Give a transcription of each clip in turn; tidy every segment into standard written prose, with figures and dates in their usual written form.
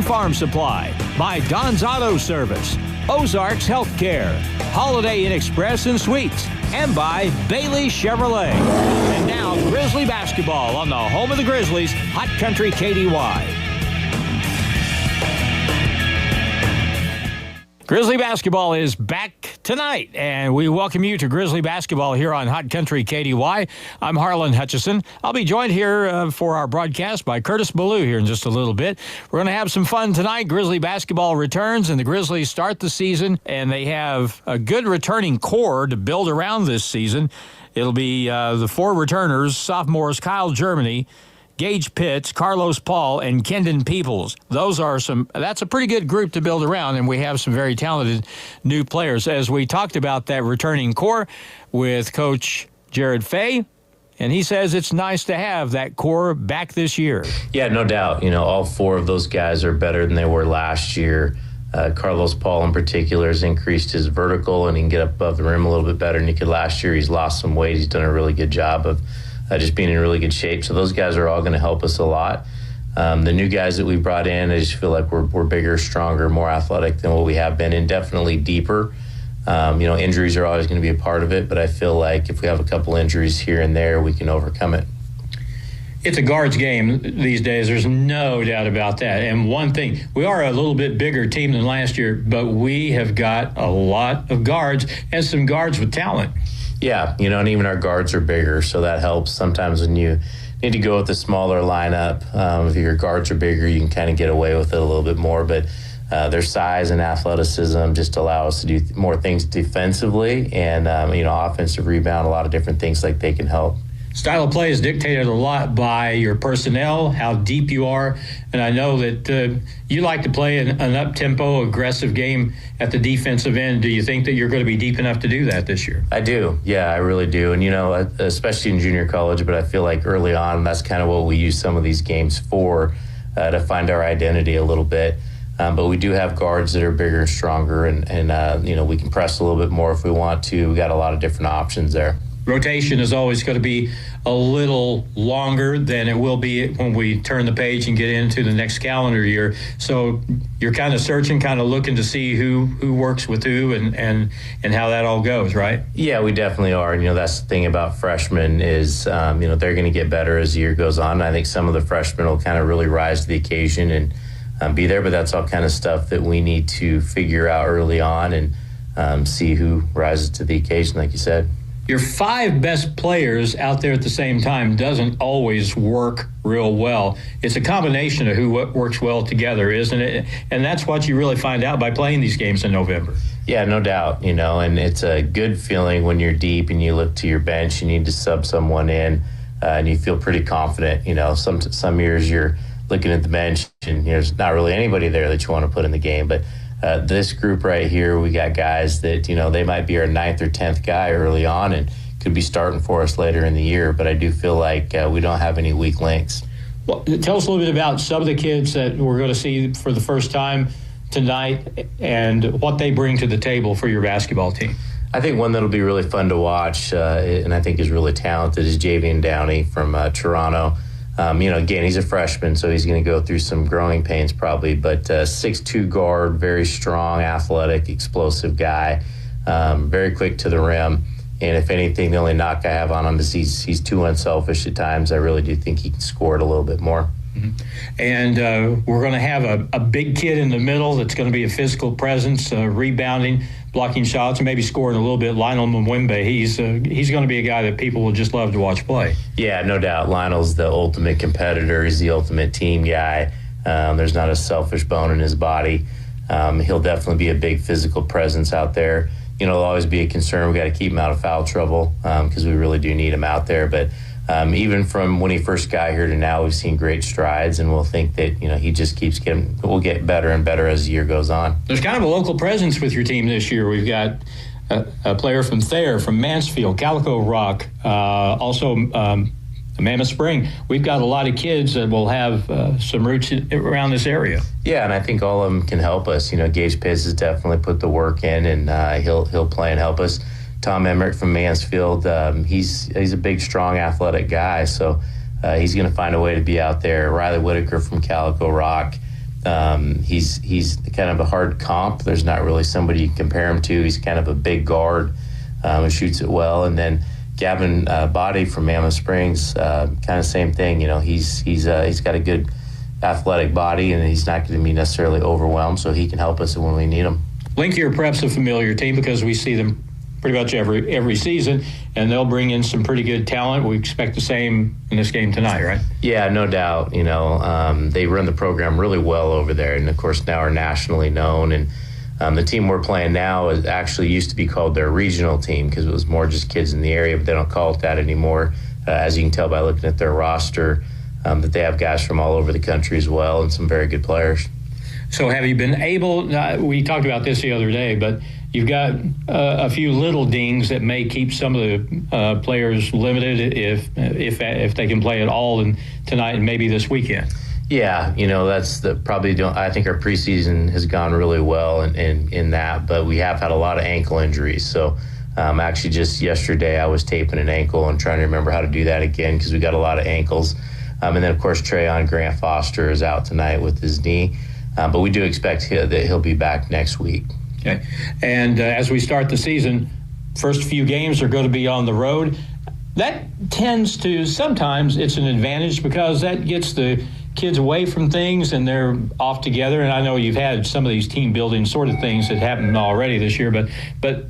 Farm Supply, by Don's Auto Service, Ozarks Healthcare, Holiday Inn Express and Suites, and by Bailey Chevrolet. And now Grizzly basketball on the home of the Grizzlies, Hot Country KDY. Grizzly basketball is back tonight, and we welcome you to Grizzly basketball here on Hot Country KDY. I'm Harlan Hutchison. I'll be joined here for our broadcast by Curtis Ballou here in just a little bit. We're going to have some fun tonight. Grizzly basketball returns, and the Grizzlies start the season, and they have a good returning core to build around this season. It'll be the four returners, sophomores Kyle Germany, Gage Pitts, Carlos Paul, and Kendon Peoples. That's a pretty good group to build around, and we have some very talented new players. As we talked about that returning core with Coach Jared Fay, and he says it's nice to have that core back this year. Yeah, no doubt. All four of those guys are better than they were last year. Carlos Paul in particular has increased his vertical, and he can get up above the rim a little bit better than he could last year. He's lost some weight. He's done a really good job of just being in really good shape. So those guys are all going to help us a lot. The new guys that we brought in, I just feel like we're bigger, stronger, more athletic than what we have been, and definitely deeper. Injuries are always going to be a part of it, but I feel like if we have a couple injuries here and there, we can overcome it. It's a guards game these days. There's no doubt about that. And one thing, we are a little bit bigger team than last year, but we have got a lot of guards and some guards with talent. Yeah, and even our guards are bigger, so that helps. Sometimes when you need to go with a smaller lineup, if your guards are bigger, you can kind of get away with it a little bit more. But their size and athleticism just allow us to do more things defensively and, offensive rebound, a lot of different things like they can help. Style of play is dictated a lot by your personnel, how deep you are. And I know that you like to play an up-tempo, aggressive game at the defensive end. Do you think that you're going to be deep enough to do that this year? I do. Yeah, I really do. And, especially in junior college, but I feel like early on, that's kind of what we use some of these games for, to find our identity a little bit. But we do have guards that are bigger and stronger, and we can press a little bit more if we want to. We got a lot of different options there. Rotation is always going to be a little longer than it will be when we turn the page and get into the next calendar year. So you're kind of searching, kind of looking to see who works with who and how that all goes, right? Yeah, we definitely are. And, that's the thing about freshmen is, they're going to get better as the year goes on. And I think some of the freshmen will kind of really rise to the occasion and be there. But that's all kind of stuff that we need to figure out early on and see who rises to the occasion, like you said. Your five best players out there at the same time doesn't always work real well. It's a combination of who works well together, isn't it? And that's what you really find out by playing these games in November. Yeah, no doubt, and it's a good feeling when you're deep and you look to your bench, you need to sub someone in, and you feel pretty confident. Some years you're looking at the bench and there's not really anybody there that you want to put in the game, but this group right here, we got guys that, they might be our 9th or 10th guy early on and could be starting for us later in the year. But I do feel like we don't have any weak links. Well, tell us a little bit about some of the kids that we're going to see for the first time tonight and what they bring to the table for your basketball team. I think one that'll be really fun to watch and I think is really talented is Javian Downey from Toronto. Again, he's a freshman, so he's going to go through some growing pains probably, but 6'2" guard, very strong, athletic, explosive guy, very quick to the rim. And if anything, the only knock I have on him is he's too unselfish at times. I really do think he can score it a little bit more. Mm-hmm. And we're going to have a big kid in the middle that's going to be a physical presence, rebounding, blocking shots, and maybe scoring a little bit. Lionel Mwembe, he's going to be a guy that people will just love to watch play. Yeah, no doubt. Lionel's the ultimate competitor. He's the ultimate team guy. There's not a selfish bone in his body. He'll definitely be a big physical presence out there. It'll always be a concern. We got to keep him out of foul trouble because we really do need him out there. But even from when he first got here to now, we've seen great strides, and we'll think that he just we'll get better and better as the year goes on. There's kind of a local presence with your team this year. We've got a player from Thayer, from Mansfield, Calico Rock, also Mammoth Spring. We've got a lot of kids that will have some roots around this area. Yeah, and I think all of them can help us. Gage Pitts has definitely put the work in, and he'll play and help us. Tom Emmerich from Mansfield, he's a big, strong, athletic guy, so he's going to find a way to be out there. Riley Whitaker from Calico Rock, He's kind of a hard comp. There's not really somebody you can compare him to. He's kind of a big guard who shoots it well. And then Gavin Body from Mammoth Springs, kind of same thing. He's got a good athletic body, and he's not going to be necessarily overwhelmed, so he can help us when we need him. Linkier Prep's a familiar team because we see them pretty much every season, and they'll bring in some pretty good talent. We expect the same in this game tonight, right? Yeah, no doubt. They run the program really well over there, and of course now are nationally known. And the team we're playing now is actually used to be called their regional team because it was more just kids in the area, but they don't call it that anymore. As you can tell by looking at their roster, that they have guys from all over the country as well, and some very good players. So have you been able, we talked about this the other day, but you've got a few little dings that may keep some of the players limited if they can play at all tonight and maybe this weekend. Yeah, that's I think our preseason has gone really well in that, but we have had a lot of ankle injuries. So actually just yesterday I was taping an ankle and trying to remember how to do that again because we got a lot of ankles. And then, of course, Trayon Grant Foster is out tonight with his knee. But we do expect that he'll be back next week. Okay. And as we start the season, first few games are going to be on the road. That tends to, sometimes it's an advantage because that gets the kids away from things and they're off together. And I know you've had some of these team building sort of things that happened already this year, but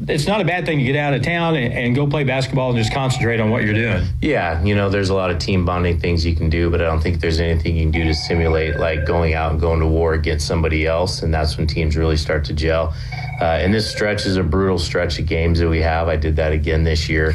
it's not a bad thing to get out of town and go play basketball and just concentrate on what you're doing. Yeah, there's a lot of team bonding things you can do, but I don't think there's anything you can do to simulate like going out and going to war against somebody else, and that's when teams really start to gel. And this stretch is a brutal stretch of games that we have. I did that again this year.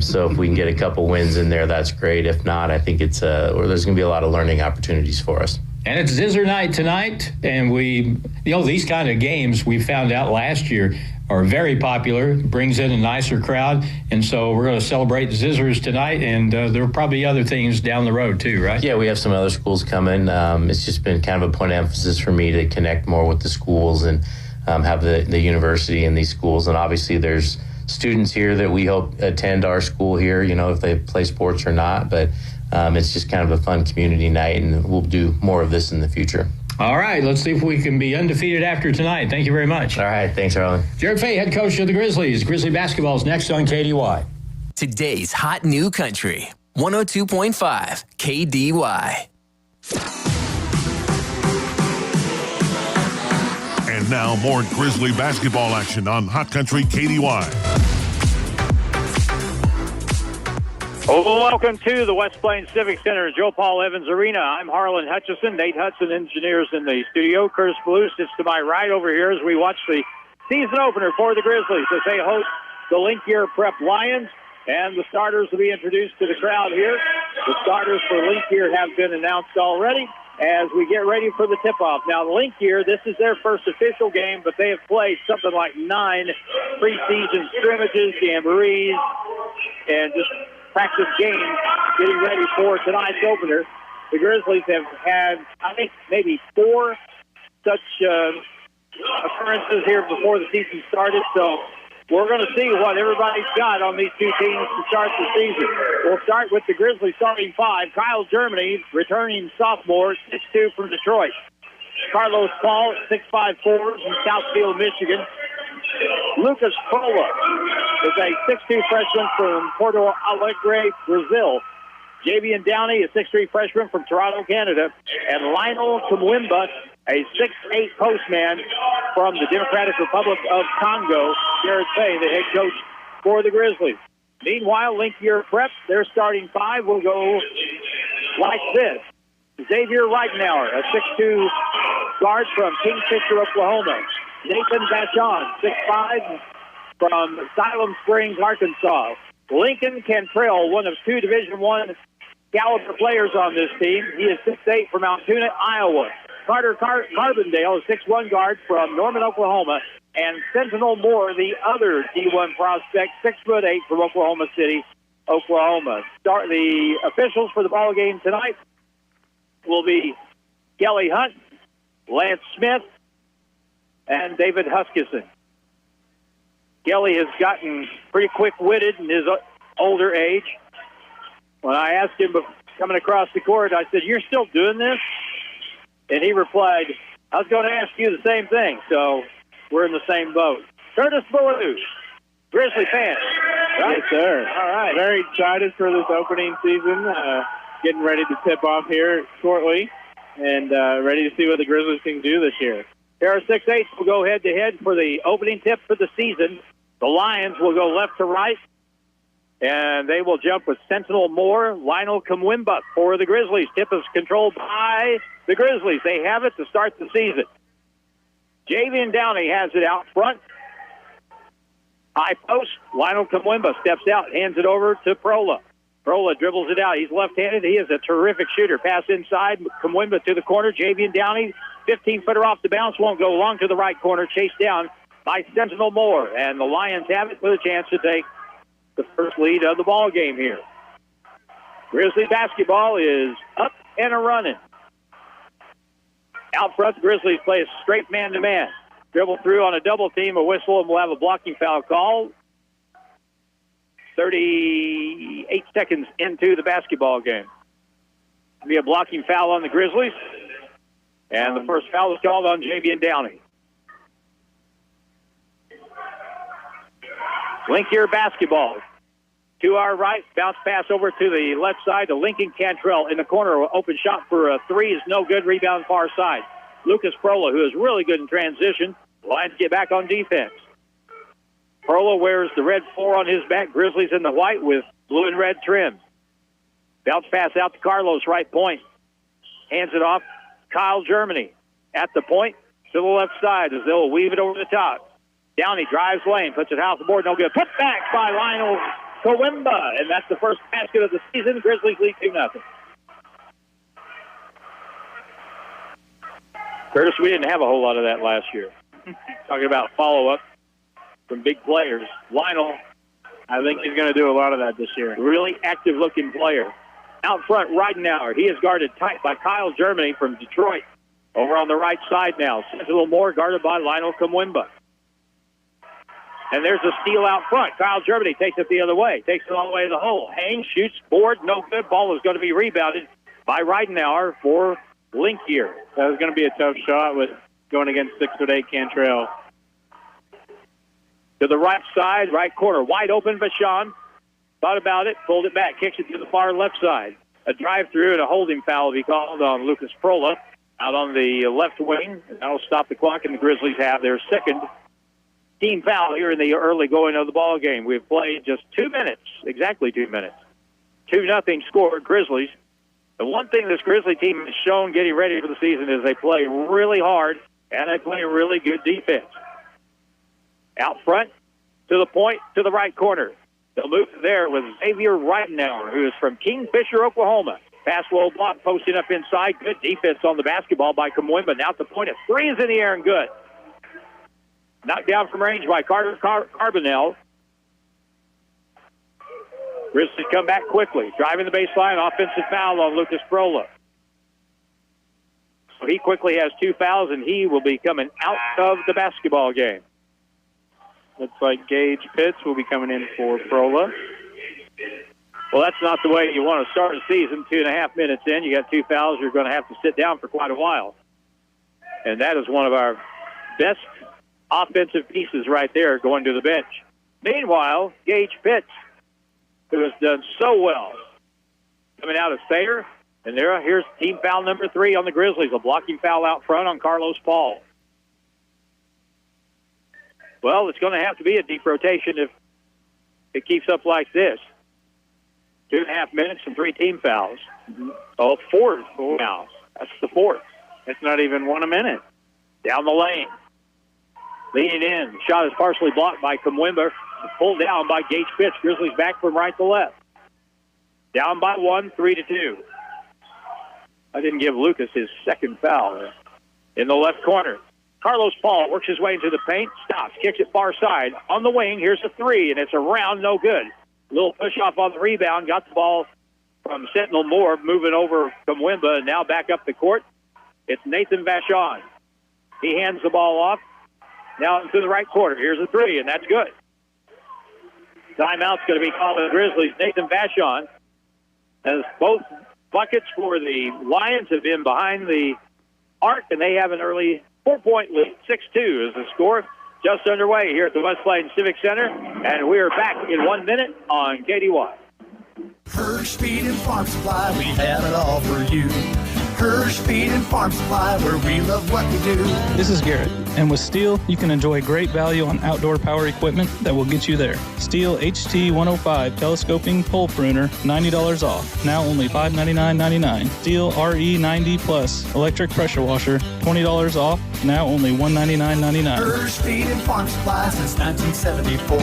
So if we can get a couple wins in there, that's great. If not, I think there's going to be a lot of learning opportunities for us. And it's Zizzer night tonight, and these kind of games we found out last year are very popular, brings in a nicer crowd, and so we're going to celebrate the Zizzers tonight, and there are probably other things down the road too, right? Yeah, we have some other schools coming. It's just been kind of a point of emphasis for me to connect more with the schools and have the university and these schools, and obviously there's students here that we hope attend our school here, if they play sports or not, but it's just kind of a fun community night, and we'll do more of this in the future. All right, let's see if we can be undefeated after tonight. Thank you very much. All right, thanks, Harlan. Jared Fay, head coach of the Grizzlies. Grizzly basketball is next on KDY. Today's hot new country, 102.5 KDY. And now more Grizzly basketball action on Hot Country KDY. Welcome to the West Plains Civic Center, Joe Paul Evans Arena. I'm Harlan Hutchison, Nate Hudson, engineers in the studio. Curtis Blue sits to my right over here as we watch the season opener for the Grizzlies as they host the Linkier Prep Lions. And the starters will be introduced to the crowd here. The starters for Linkier have been announced already as we get ready for the tip-off. Now, Linkier, this is their first official game, but they have played something like 9 preseason scrimmages, jamborees, and just practice games getting ready for tonight's opener. The Grizzlies have had, I think, maybe 4 such occurrences here before the season started, so we're going to see what everybody's got on these two teams to start the season. We'll start with the Grizzlies starting 5. Kyle Germany, returning sophomore, 6'2" from Detroit. Carlos Paul, 6'5" forward from Southfield, Michigan. Lucas Cola is a 6'2" freshman from Porto Alegre, Brazil. Javian Downey, a 6'3" freshman from Toronto, Canada. And Lionel Tumwimba, a 6'8" postman from the Democratic Republic of Congo. Jared Fay, the head coach for the Grizzlies. Meanwhile, Linkier Prep, their starting 5 will go like this. Xavier Reichenauer, a 6'2" guard from Kingfisher, Oklahoma. Nathan Vachon, 6'5", from Siloam Springs, Arkansas. Lincoln Cantrell, one of 2 Division I caliber players on this team. He is 6'8" from Altoona, Iowa. Carter Carbondale, a 6'1" guard from Norman, Oklahoma. And Sentinel Moore, the other D1 prospect, 6'8" from Oklahoma City, Oklahoma. The officials for the ball game tonight will be Kelly Hunt, Lance Smith, and David Huskisson. Kelly has gotten pretty quick-witted in his older age. When I asked him coming across the court, I said, "You're still doing this?" And he replied, I was going to ask you the same thing, so we're in the same boat. Curtis Ballou, Grizzly fan. Right? Yes, sir. All right. Very excited for this opening season. Getting ready to tip off here shortly, and ready to see what the Grizzlies can do this year. Here are 6-8 will go head-to-head for the opening tip for the season. The Lions will go left to right, and they will jump with Sentinel Moore, Lionel Kamwimba for the Grizzlies. Tip is controlled by the Grizzlies. They have it to start the season. Javian Downey has it out front. High post. Lionel Kamwimba steps out, hands it over to Prola. Prola dribbles it out. He's left-handed. He is a terrific shooter. Pass inside. Kamwimba to the corner. Javian Downey, 15-footer off the bounce, won't go long to the right corner. Chased down by Sentinel Moore. And the Lions have it with a chance to take the first lead of the ball game here. Grizzly basketball is up and a-running. Out front, the Grizzlies play a straight man-to-man. Dribble through on a double team, a whistle, and we'll have a blocking foul call. 38 seconds into the basketball game. It'll be a blocking foul on the Grizzlies. And the first foul is called on Javian Downey. Link here basketball. To our right, bounce pass over to the left side to Lincoln Cantrell in the corner. Open shot for a three is no good. Rebound far side. Lucas Prola, who is really good in transition. Lions get back on defense. Prola wears the red 4 on his back. Grizzlies in the white with blue and red trim. Bounce pass out to Carlos, right point. Hands it off. Kyle Germany at the point to the left side as they'll weave it over the top. Downey drives lane, puts it off the board, no good. Put back by Lionel Kawimba, and that's the first basket of the season. Grizzlies lead 2-0. Curtis, we didn't have a whole lot of that last year. Talking about follow-up from big players. Lionel, I think he's going to do a lot of that this year. really active-looking player. Out front, Reidenauer. He is guarded tight by Kyle Germany from Detroit. Over on the right side now. Sentinel Moore guarded by Lionel Kamwimba. And there's a steal out front. Kyle Germany takes it the other way. Takes it all the way to the hole. Haynes shoots, board, no good. Ball is going to be rebounded by Reidenauer for Link here. That was going to be a tough shot with going against 6'8" Cantrell. To the right side, right corner. Wide open, Vachon. Thought about it, pulled it back, kicks it to the far left side. A drive-through and a holding foul will be called on Lucas Prola out on the left wing. And that'll stop the clock, and the Grizzlies have their second team foul here in the early going of the ball game. We've played just 2 minutes, exactly 2 minutes. 2-0 score, Grizzlies. The one thing this Grizzly team has shown getting ready for the season is they play really hard and they play really good defense. Out front, to the point, to the right corner. They'll move there with Xavier Reidenauer, who is from Kingfisher, Oklahoma. Pass low block, posting up inside. Good defense on the basketball by Kamwimba. Now at the point, a three is in the air and good. Knocked down from range by Carter Carbonell. Grizzlies come back quickly. Driving the baseline, offensive foul on Lucas Prola. So he quickly has 2 fouls, and he will be coming out of the basketball game. Looks like Gage Pitts will be coming in for Prola. Well, that's not the way you want to start a season. 2.5 minutes in, you got 2 fouls. You're going to have to sit down for quite a while. And that is one of our best offensive pieces right there going to the bench. Meanwhile, Gage Pitts, who has done so well, coming out of Thayer. And here's team foul number 3 on the Grizzlies, a blocking foul out front on Carlos Paul. Well, it's going to have to be a deep rotation if it keeps up like this. 2.5 minutes and 3 team fouls. Oh, 4 fouls. That's the 4th. It's not even 1 a minute. Down the lane. Leaning in. Shot is partially blocked by Kamwimba. Pulled down by Gage Pitts. Grizzlies back from right to left. Down by 1, 3-2. I didn't give Lucas his second foul. In the left corner, Carlos Paul works his way into the paint, stops, kicks it far side. On the wing, here's a 3, and it's around, no good. Little push-off on the rebound, got the ball from Sentinel Moore, moving over Kamwimba, and now back up the court. It's Nathan Vachon. He hands the ball off. Now into the right corner. Here's a 3, and that's good. Timeout's going to be called by the Grizzlies. Nathan Vachon, as both buckets for the Lions have been behind the arc, and they have an early 4-point lead. 6-2 is the score. Just underway here at the West Plains Civic Center, and we are back in 1 minute on KDY. Hirsch Feed and Farm Supply, we have it all for you. Hirsch Feed and Farm Supply, where we love what we do. This is Garrett, and with Steel, you can enjoy great value on outdoor power equipment that will get you there. Steel HT105 telescoping pole pruner, $90 off, now only $599.99. Steel RE90 Plus electric pressure washer, $20 off, now only $199.99. Hirsch Feed and Farm Supply since 1974.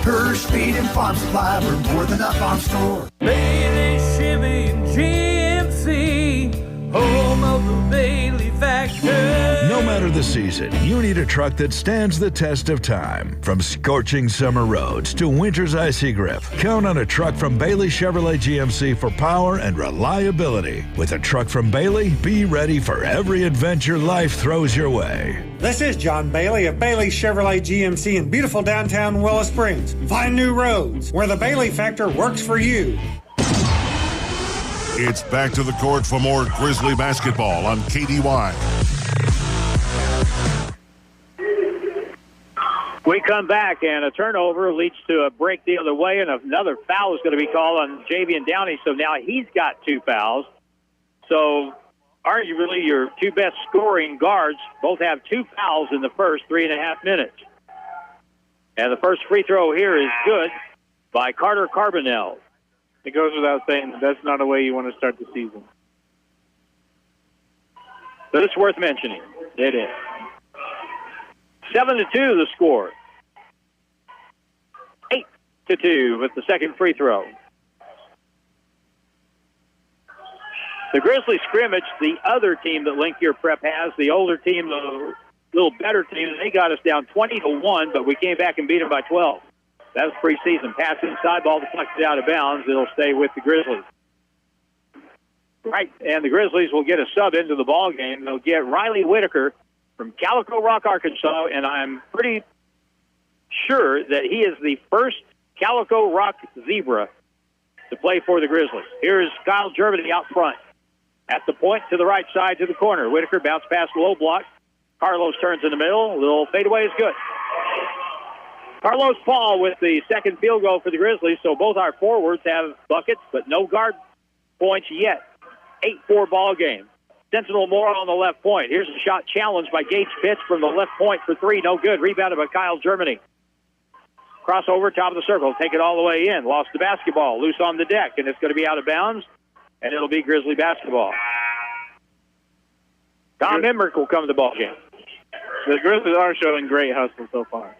Hirsch Feed and Farm Supply, we're more than a farm store. Bailey Shipping GMC, home of the Bailey Factor. No matter the season, you need a truck that stands the test of time. From scorching summer roads to winter's icy grip, count on a truck from Bailey Chevrolet GMC for power and reliability. With a truck from Bailey, be ready for every adventure life throws your way. This is John Bailey of Bailey Chevrolet GMC in beautiful downtown Willow Springs. Find new roads where the Bailey Factor works for you. It's back to the court for more Grizzly basketball on KDY. We come back, and a turnover leads to a break the other way, and another foul is going to be called on Javian Downey. So now he's got 2 fouls. So arguably your 2 best scoring guards both have 2 fouls in the first 3.5 minutes. And the first free throw here is good by Carter Carbonell. It goes without saying that that's not a way you want to start the season. But it's worth mentioning. It is. 7-2 the score. 8-2 with the second free throw. The Grizzly scrimmage, the other team that Link Year Prep has, the older team, the little better team, they got us down 20-1, but we came back and beat them by 12. That was preseason. Pass inside, ball deflected out of bounds. It'll stay with the Grizzlies. Right, and the Grizzlies will get a sub into the ball game. They'll get Riley Whitaker from Calico Rock, Arkansas, and I'm pretty sure that he is the first Calico Rock Zebra to play for the Grizzlies. Here's Kyle Germany out front. At the point to the right side to the corner. Whitaker bounce pass low block. Carlos turns in the middle. A little fadeaway is good. Carlos Paul with the second field goal for the Grizzlies, so both our forwards have buckets, but no guard points yet. 8-4 ball game. Sentinel Moore on the left point. Here's a shot challenged by Gage Pitts from the left point for 3. No good. Rebounded by Kyle Germany. Crossover, top of the circle. Take it all the way in. Lost the basketball. Loose on the deck, and it's going to be out of bounds, and it'll be Grizzly basketball. Tom Emmerich will come to the ball game. The Grizzlies are showing great hustle so far.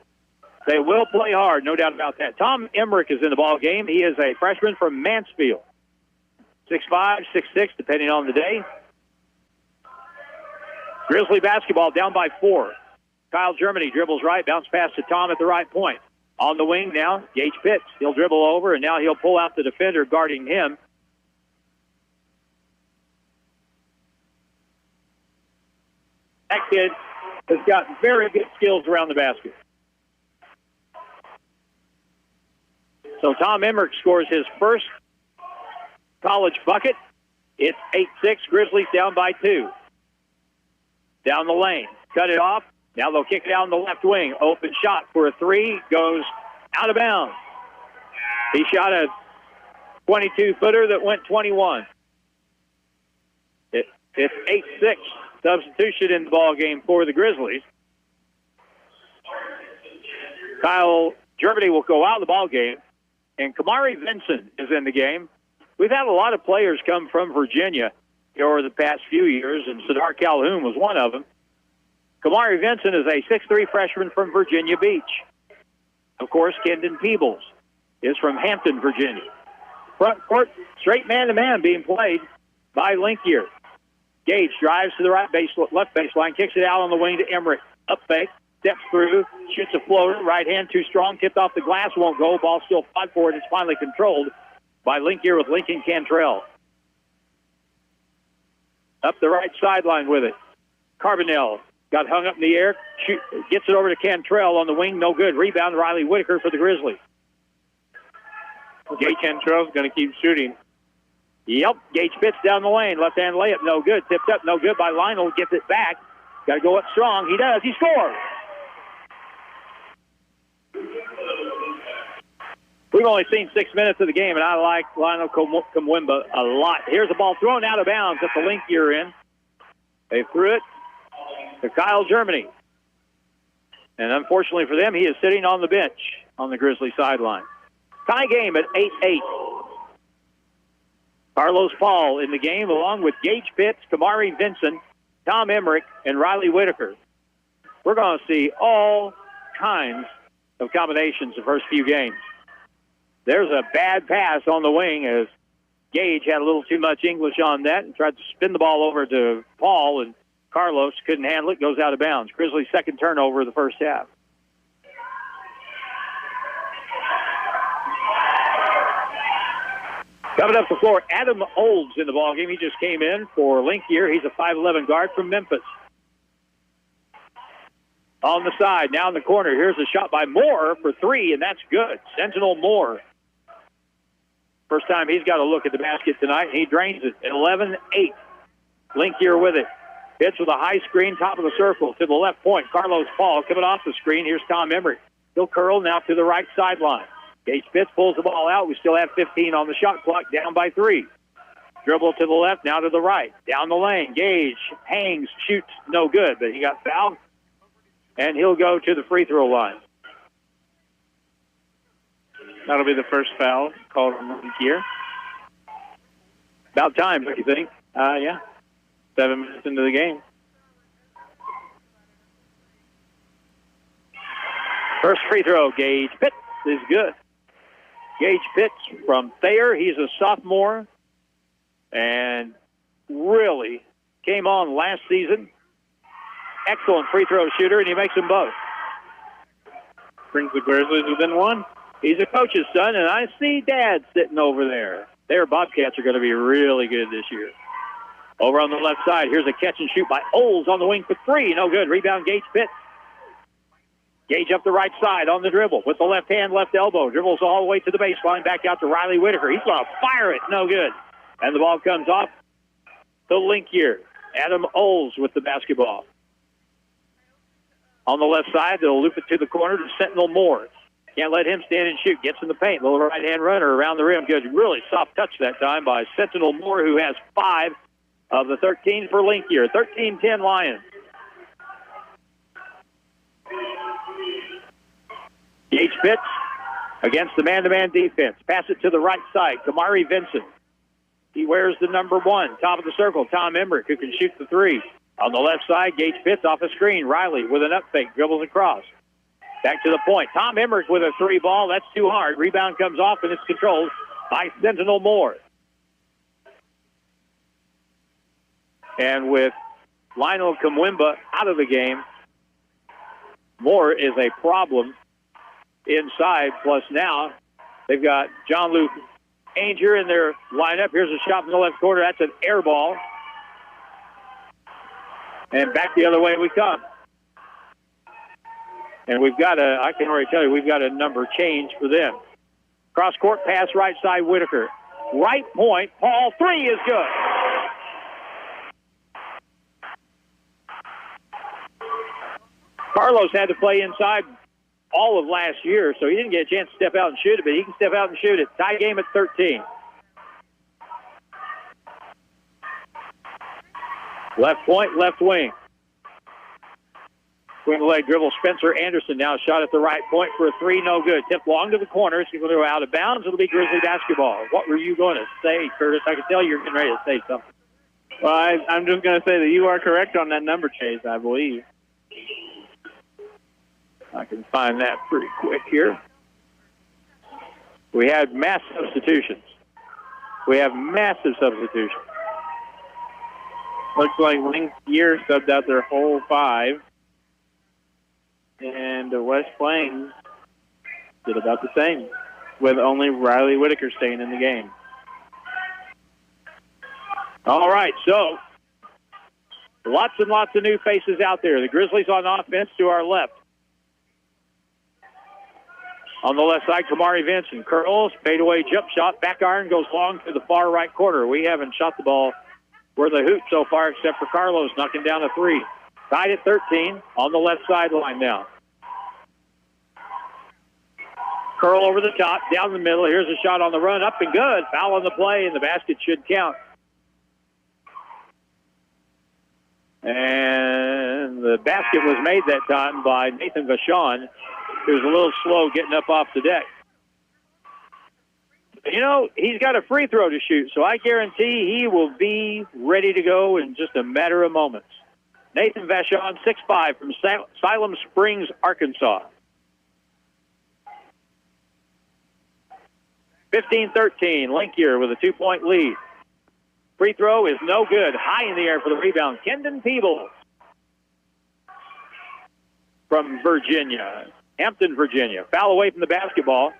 They will play hard, no doubt about that. Tom Emmerich is in the ball game. He is a freshman from Mansfield. 6'5", 6'6", depending on the day. Grizzly basketball down by 4. Kyle Germany dribbles right, bounce pass to Tom at the right point. On the wing now, Gage Pitts. He'll dribble over, and now he'll pull out the defender guarding him. That kid has got very good skills around the basket. So Tom Emmerich scores his first college bucket. It's 8-6. Grizzlies down by 2. Down the lane. Cut it off. Now they'll kick it down the left wing. Open shot for a 3. Goes out of bounds. He shot a 22-footer that went 21. It's 8-6. Substitution in the ball game for the Grizzlies. Kyle Germany will go out of the ball game, and Kamari Vincent is in the game. We've had a lot of players come from Virginia over the past few years, and Sadar Calhoun was one of them. Kamari Vincent is a 6'3" freshman from Virginia Beach. Of course, Kendon Peebles is from Hampton, Virginia. Front court, straight man-to-man being played by Linkier. Gage drives to the left baseline, kicks it out on the wing to Emmerich. Up fake, steps through, shoots a floater. Right hand too strong, tipped off the glass, won't go. Ball still fought for it. It's finally controlled by Linkier with Lincoln Cantrell. Up the right sideline with it. Carbonell got hung up in the air, gets it over to Cantrell on the wing, no good. Rebound, Riley Whitaker for the Grizzlies. Gage Cantrell's going to keep shooting. Yep, Gage Pitts down the lane. Left-hand layup, no good. Tipped up, no good by Lionel. Gets it back. Got to go up strong. He does. He scores. We've only seen 6 minutes of the game, and I like Lionel Kumwimba a lot. Here's the ball thrown out of bounds at the link year end. They threw it to Kyle Germany. And unfortunately for them, he is sitting on the bench on the Grizzly sideline. Tie game at 8-8. Carlos Paul in the game, along with Gage Pitts, Kamari Vincent, Tom Emmerich, and Riley Whitaker. We're going to see all kinds of combinations the first few games. There's a bad pass on the wing as Gage had a little too much English on that and tried to spin the ball over to Paul, and Carlos couldn't handle it, goes out of bounds. Grizzlies' second turnover of the first half. Coming up the floor, Adam Olds in the ballgame. He just came in for Link Year. He's a 5'11 guard from Memphis. On the side, now in the corner, here's a shot by Moore for three, and that's good. Sentinel Moore. First time he's got a look at the basket tonight, and he drains it at 11-8. Link Year with it. Pitch with a high screen, top of the circle to the left point. Carlos Paul coming off the screen. Here's Tom Emmerich. He'll curl now to the right sideline. Gage Pitts pulls the ball out. We still have 15 on the shot clock, down by 3. Dribble to the left, now to the right. Down the lane. Gage hangs, shoots, no good, but he got fouled, and he'll go to the free throw line. That'll be the first foul called on Link Year. About time, don't you think? Yeah. 7 minutes into the game. First free throw, Gage Pitts is good. Gage Pitts from Thayer. He's a sophomore and really came on last season. Excellent free throw shooter, and he makes them both. Brings the Grizzlies within one. He's a coach's son, and I see Dad sitting over there. Their Bobcats are going to be really good this year. Over on the left side, here's a catch and shoot by Olds on the wing for three. No good. Rebound, Gage Pitts. Gage up the right side on the dribble with the left hand, left elbow. Dribbles all the way to the baseline, back out to Riley Whitaker. He's going to fire it. No good. And the ball comes off to Link Year. Adam Olds with the basketball. On the left side, they'll loop it to the corner to Sentinel Moore. Can't let him stand and shoot. Gets in the paint. Little right-hand runner around the rim. Good. Really soft touch that time by Sentinel Moore, who has 5 of the 13 for Link Year. 13-10 Lions. Gage Pitts against the man-to-man defense. Pass it to the right side. Kamari Vincent. He wears the number 1. Top of the circle, Tom Emmerich, who can shoot the 3. On the left side, Gage Pitts off a screen. Riley with an up fake. Dribbles across. Back to the point. Tom Emmerich with a 3 ball. That's too hard. Rebound comes off, and it's controlled by Sentinel Moore. And with Lionel Kumwimba out of the game, Moore is a problem inside. Plus now they've got John Luke Ainger in their lineup. Here's a shot from the left corner. That's an air ball. And back the other way we come. And we've got I can already tell you, we've got a number change for them. Cross-court pass, right side, Whitaker. Right point, Paul, 3 is good. Carlos had to play inside all of last year, so he didn't get a chance to step out and shoot it, but he can step out and shoot it. Tie game at 13. Left point, left wing. Swing leg dribble, Spencer Anderson now shot at the right point for a 3, no good. Tipped long to the corner. It's going to go out of bounds. It'll be Grizzly basketball. What were you going to say, Curtis? I could tell you're getting ready to say something. Well, I'm just going to say that you are correct on that number, Chase, I believe. I can find that pretty quick here. We had mass substitutions. We have massive substitutions. Looks like Link Year subbed out their whole 5. And the West Plains did about the same, with only Riley Whitaker staying in the game. All right, so lots and lots of new faces out there. The Grizzlies on offense to our left. On the left side, Kamari Vincent curls, fadeaway jump shot, back iron goes long to the far right corner. We haven't shot the ball where the hoop so far, except for Carlos knocking down a three. Tied at 13 on the left sideline now. Curl over the top, down the middle. Here's a shot on the run, up and good. Foul on the play, and the basket should count. And the basket was made that time by Nathan Vachon, who was a little slow getting up off the deck. You know, he's got a free throw to shoot, so I guarantee he will be ready to go in just a matter of moments. Nathan Vachon, 6'5", from Siloam Springs, Arkansas. 15-13, Linkier with a 2-point lead. Free throw is no good. High in the air for the rebound. Kendon Peebles from Virginia. Hampton, Virginia. Foul away from the basketball.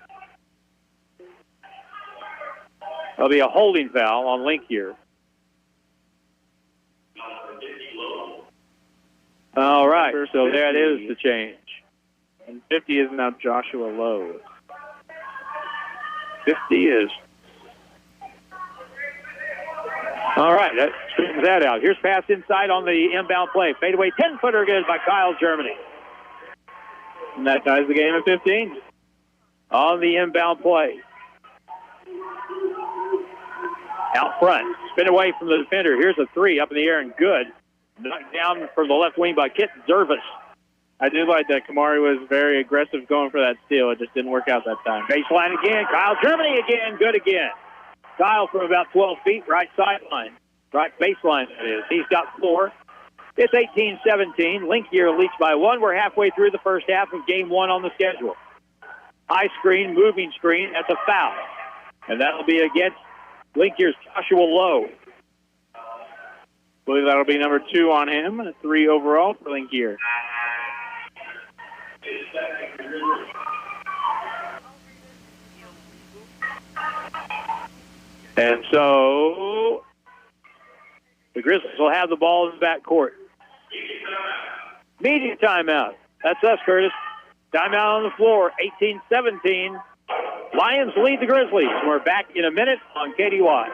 There'll be a holding foul on Linkier. All right, so that is the change. And 50 is now Joshua Lowe. 50 is. All right, that straightens that out. Here's pass inside on the inbound play. Fadeaway 10-footer good by Kyle Germany. And that ties the game at 15. On the inbound play. Out front. Spin away from the defender. Here's a three up in the air and good. Knocked down from the left wing by Kit Zervis. I do like that Kamari was very aggressive going for that steal. It just didn't work out that time. Baseline again. Kyle Germany again. Good again. Kyle from about 12 feet, right sideline. Right baseline, that is. He's got 4. It's 18-17. Linkier leads by 1. We're halfway through the first half of game 1 on the schedule. High screen, moving screen. That's a foul. And that'll be against Linkier's Joshua Lowe. I believe that'll be number 2 on him. And a 3 overall for Linkier. And so the Grizzlies will have the ball in the backcourt. Media timeout. That's us, Curtis. Timeout on the floor, 18-17. Lions lead the Grizzlies. We're back in a minute on KDY.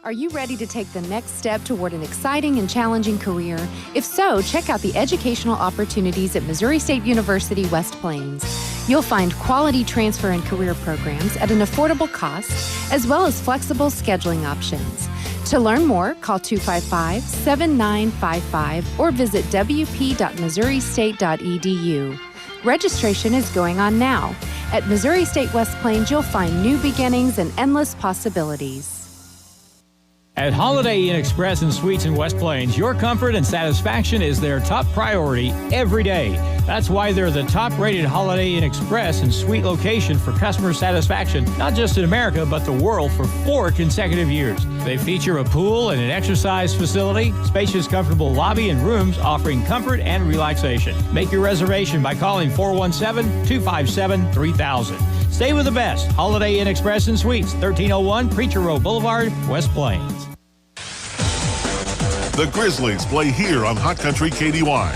Are you ready to take the next step toward an exciting and challenging career? If so, check out the educational opportunities at Missouri State University West Plains. You'll find quality transfer and career programs at an affordable cost, as well as flexible scheduling options. To learn more, call 255-7955 or visit wp.missouristate.edu. Registration is going on now. At Missouri State West Plains, you'll find new beginnings and endless possibilities. At Holiday Inn Express and Suites in West Plains, your comfort and satisfaction is their top priority every day. That's why they're the top-rated Holiday Inn Express and Suite location for customer satisfaction, not just in America, but the world for 4 consecutive years. They feature a pool and an exercise facility, spacious, comfortable lobby and rooms offering comfort and relaxation. Make your reservation by calling 417-257-3000. Stay with the best. Holiday Inn Express and Suites, 1301 Preacher Row Boulevard, West Plains. The Grizzlies play here on Hot Country KDY.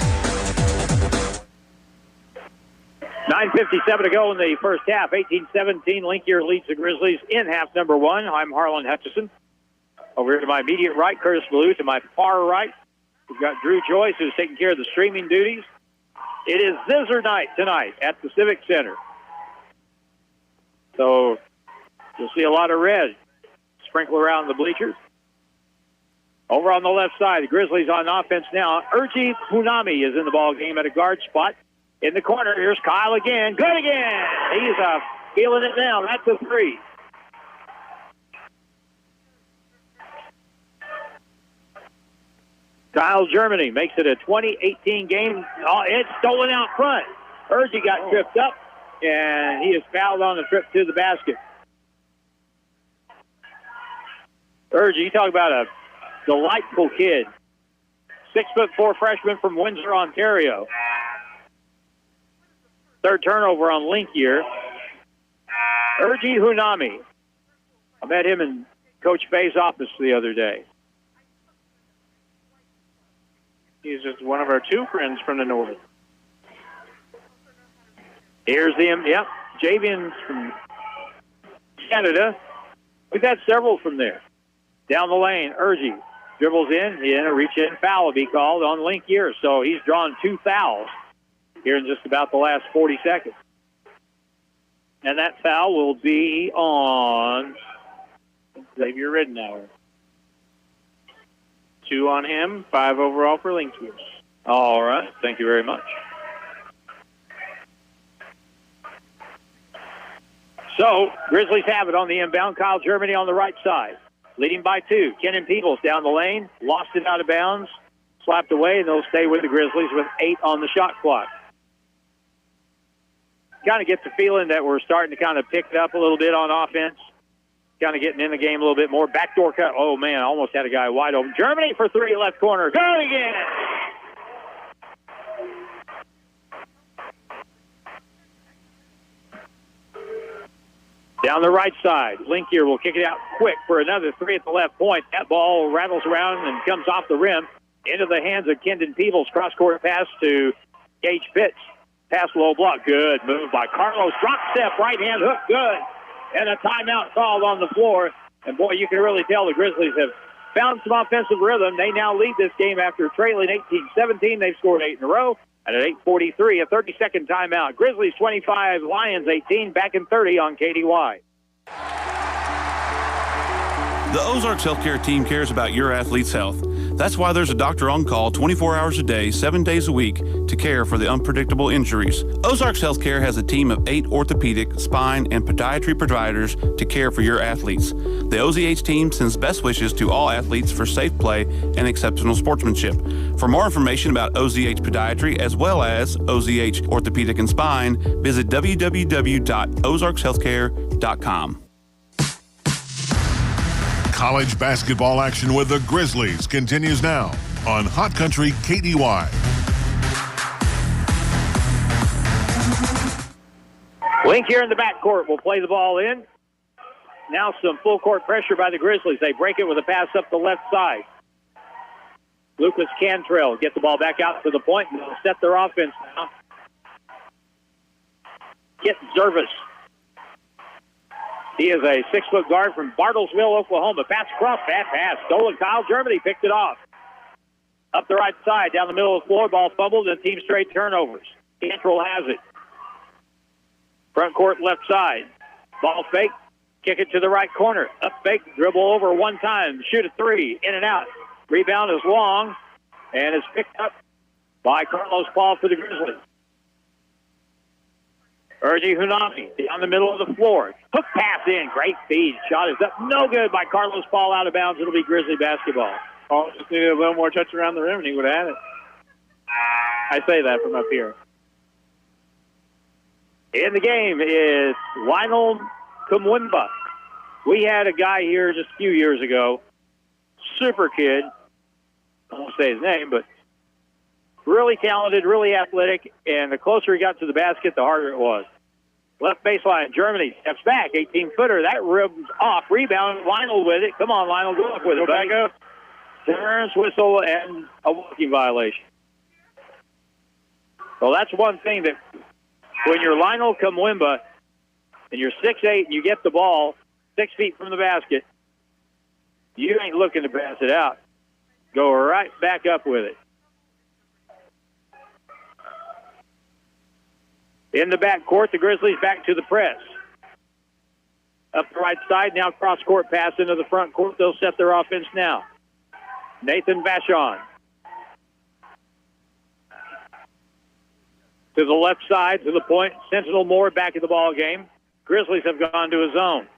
9:57 to go in the first half. 18-17. Linkier leads the Grizzlies in half number 1. I'm Harlan Hutchison. Over here to my immediate right, Curtis Ballou. To my far right, we've got Drew Joyce, who's taking care of the streaming duties. It is Zizzer night tonight at the Civic Center. So you'll see a lot of red sprinkle around the bleachers. Over on the left side, the Grizzlies on offense now. Urji Punami is in the ball game at a guard spot. In the corner, here's Kyle again. Good again. He's feeling it now. That's a 3. Kyle Germany makes it a 20-18 game. Oh, it's stolen out front. Urji got tripped up, and he is fouled on the trip to the basket. Urji, you talk about a delightful kid. 6'4" freshman from Windsor, Ontario. Third turnover on Linkier. Urji Hunami. I met him in Coach Bay's office the other day. He's just one of our 2 friends from the north. Here's the, Javians from Canada. We've had several from there. Down the lane, Urgie dribbles in a reach-in foul will be called on Link Year. So he's drawn 2 fouls here in just about the last 40 seconds. And that foul will be on Xavier Ridenour. 2 on him, 5 overall for Link Year. All right. Thank you very much. So, Grizzlies have it on the inbound. Kyle Germany on the right side. Leading by 2. Kenan Peebles down the lane. Lost it out of bounds. Slapped away, and they'll stay with the Grizzlies with 8 on the shot clock. Kind of get the feeling that we're starting to kind of pick it up a little bit on offense. Kind of getting in the game a little bit more. Backdoor cut. Oh, man, almost had a guy wide open. Germany for 3, left corner. Good again. Down the right side, Linkier will kick it out quick for another 3 at the left point. That ball rattles around and comes off the rim into the hands of Kendon Peebles. Cross-court pass to Gage Pitts. Pass low block. Good move by Carlos. Drop step, right-hand hook. Good. And a timeout called on the floor. And, boy, you can really tell the Grizzlies have found some offensive rhythm. They now lead this game after trailing 18-17. They've scored 8 in a row. And at 8:43, a 30-second timeout. Grizzlies 25, Lions 18, back in 30 on KDY. The Ozarks Healthcare team cares about your athlete's health. That's why there's a doctor on call 24 hours a day, 7 days a week to care for the unpredictable injuries. Ozarks Healthcare has a team of 8 orthopedic, spine, and podiatry providers to care for your athletes. The OZH team sends best wishes to all athletes for safe play and exceptional sportsmanship. For more information about OZH Podiatry as well as OZH Orthopedic and Spine, visit www.ozarkshealthcare.com. College basketball action with the Grizzlies continues now on Hot Country KDY. Link here in the backcourt will play the ball in. Now some full court pressure by the Grizzlies. They break it with a pass up the left side. Lucas Cantrell get the ball back out to the point and they'll set their offense now. Get Zervis. He is a 6-foot guard from Bartlesville, Oklahoma. Pass across, bad pass. Stolen. Kyle Germany picked it off. Up the right side, down the middle of the floor, ball fumbled, and team straight turnovers. Cantrell has it. Front court left side. Ball fake. Kick it to the right corner. Up fake. Dribble over one time. Shoot a 3. In and out. Rebound is long and is picked up by Carlos Paul for the Grizzlies. Urgie Hunami down the middle of the floor. Hook pass in. Great feed. Shot is up. No good by Carlos Paul, out of bounds. It'll be Grizzly basketball. Paul just needed a little more touch around the rim and he would have had it. I say that from up here. In the game is Lionel Kumwimba. We had a guy here just a few years ago. Super kid. I won't say his name, but really talented, really athletic, and the closer he got to the basket, the harder it was. Left baseline, Germany steps back, 18-footer. That ribs off. Rebound, Lionel with it. Come on, Lionel, go up with it. Back up. Turns, whistle, and a walking violation. Well, that's one thing that when you're Lionel Kumwimba and you're 6'8", and you get the ball 6 feet from the basket, you ain't looking to pass it out. Go right back up with it. In the backcourt, the Grizzlies back to the press. Up the right side, now cross-court pass into the front court. They'll set their offense now. Nathan Vachon. To the left side, to the point. Sentinel Moore back in the ball game. Grizzlies have gone to a zone.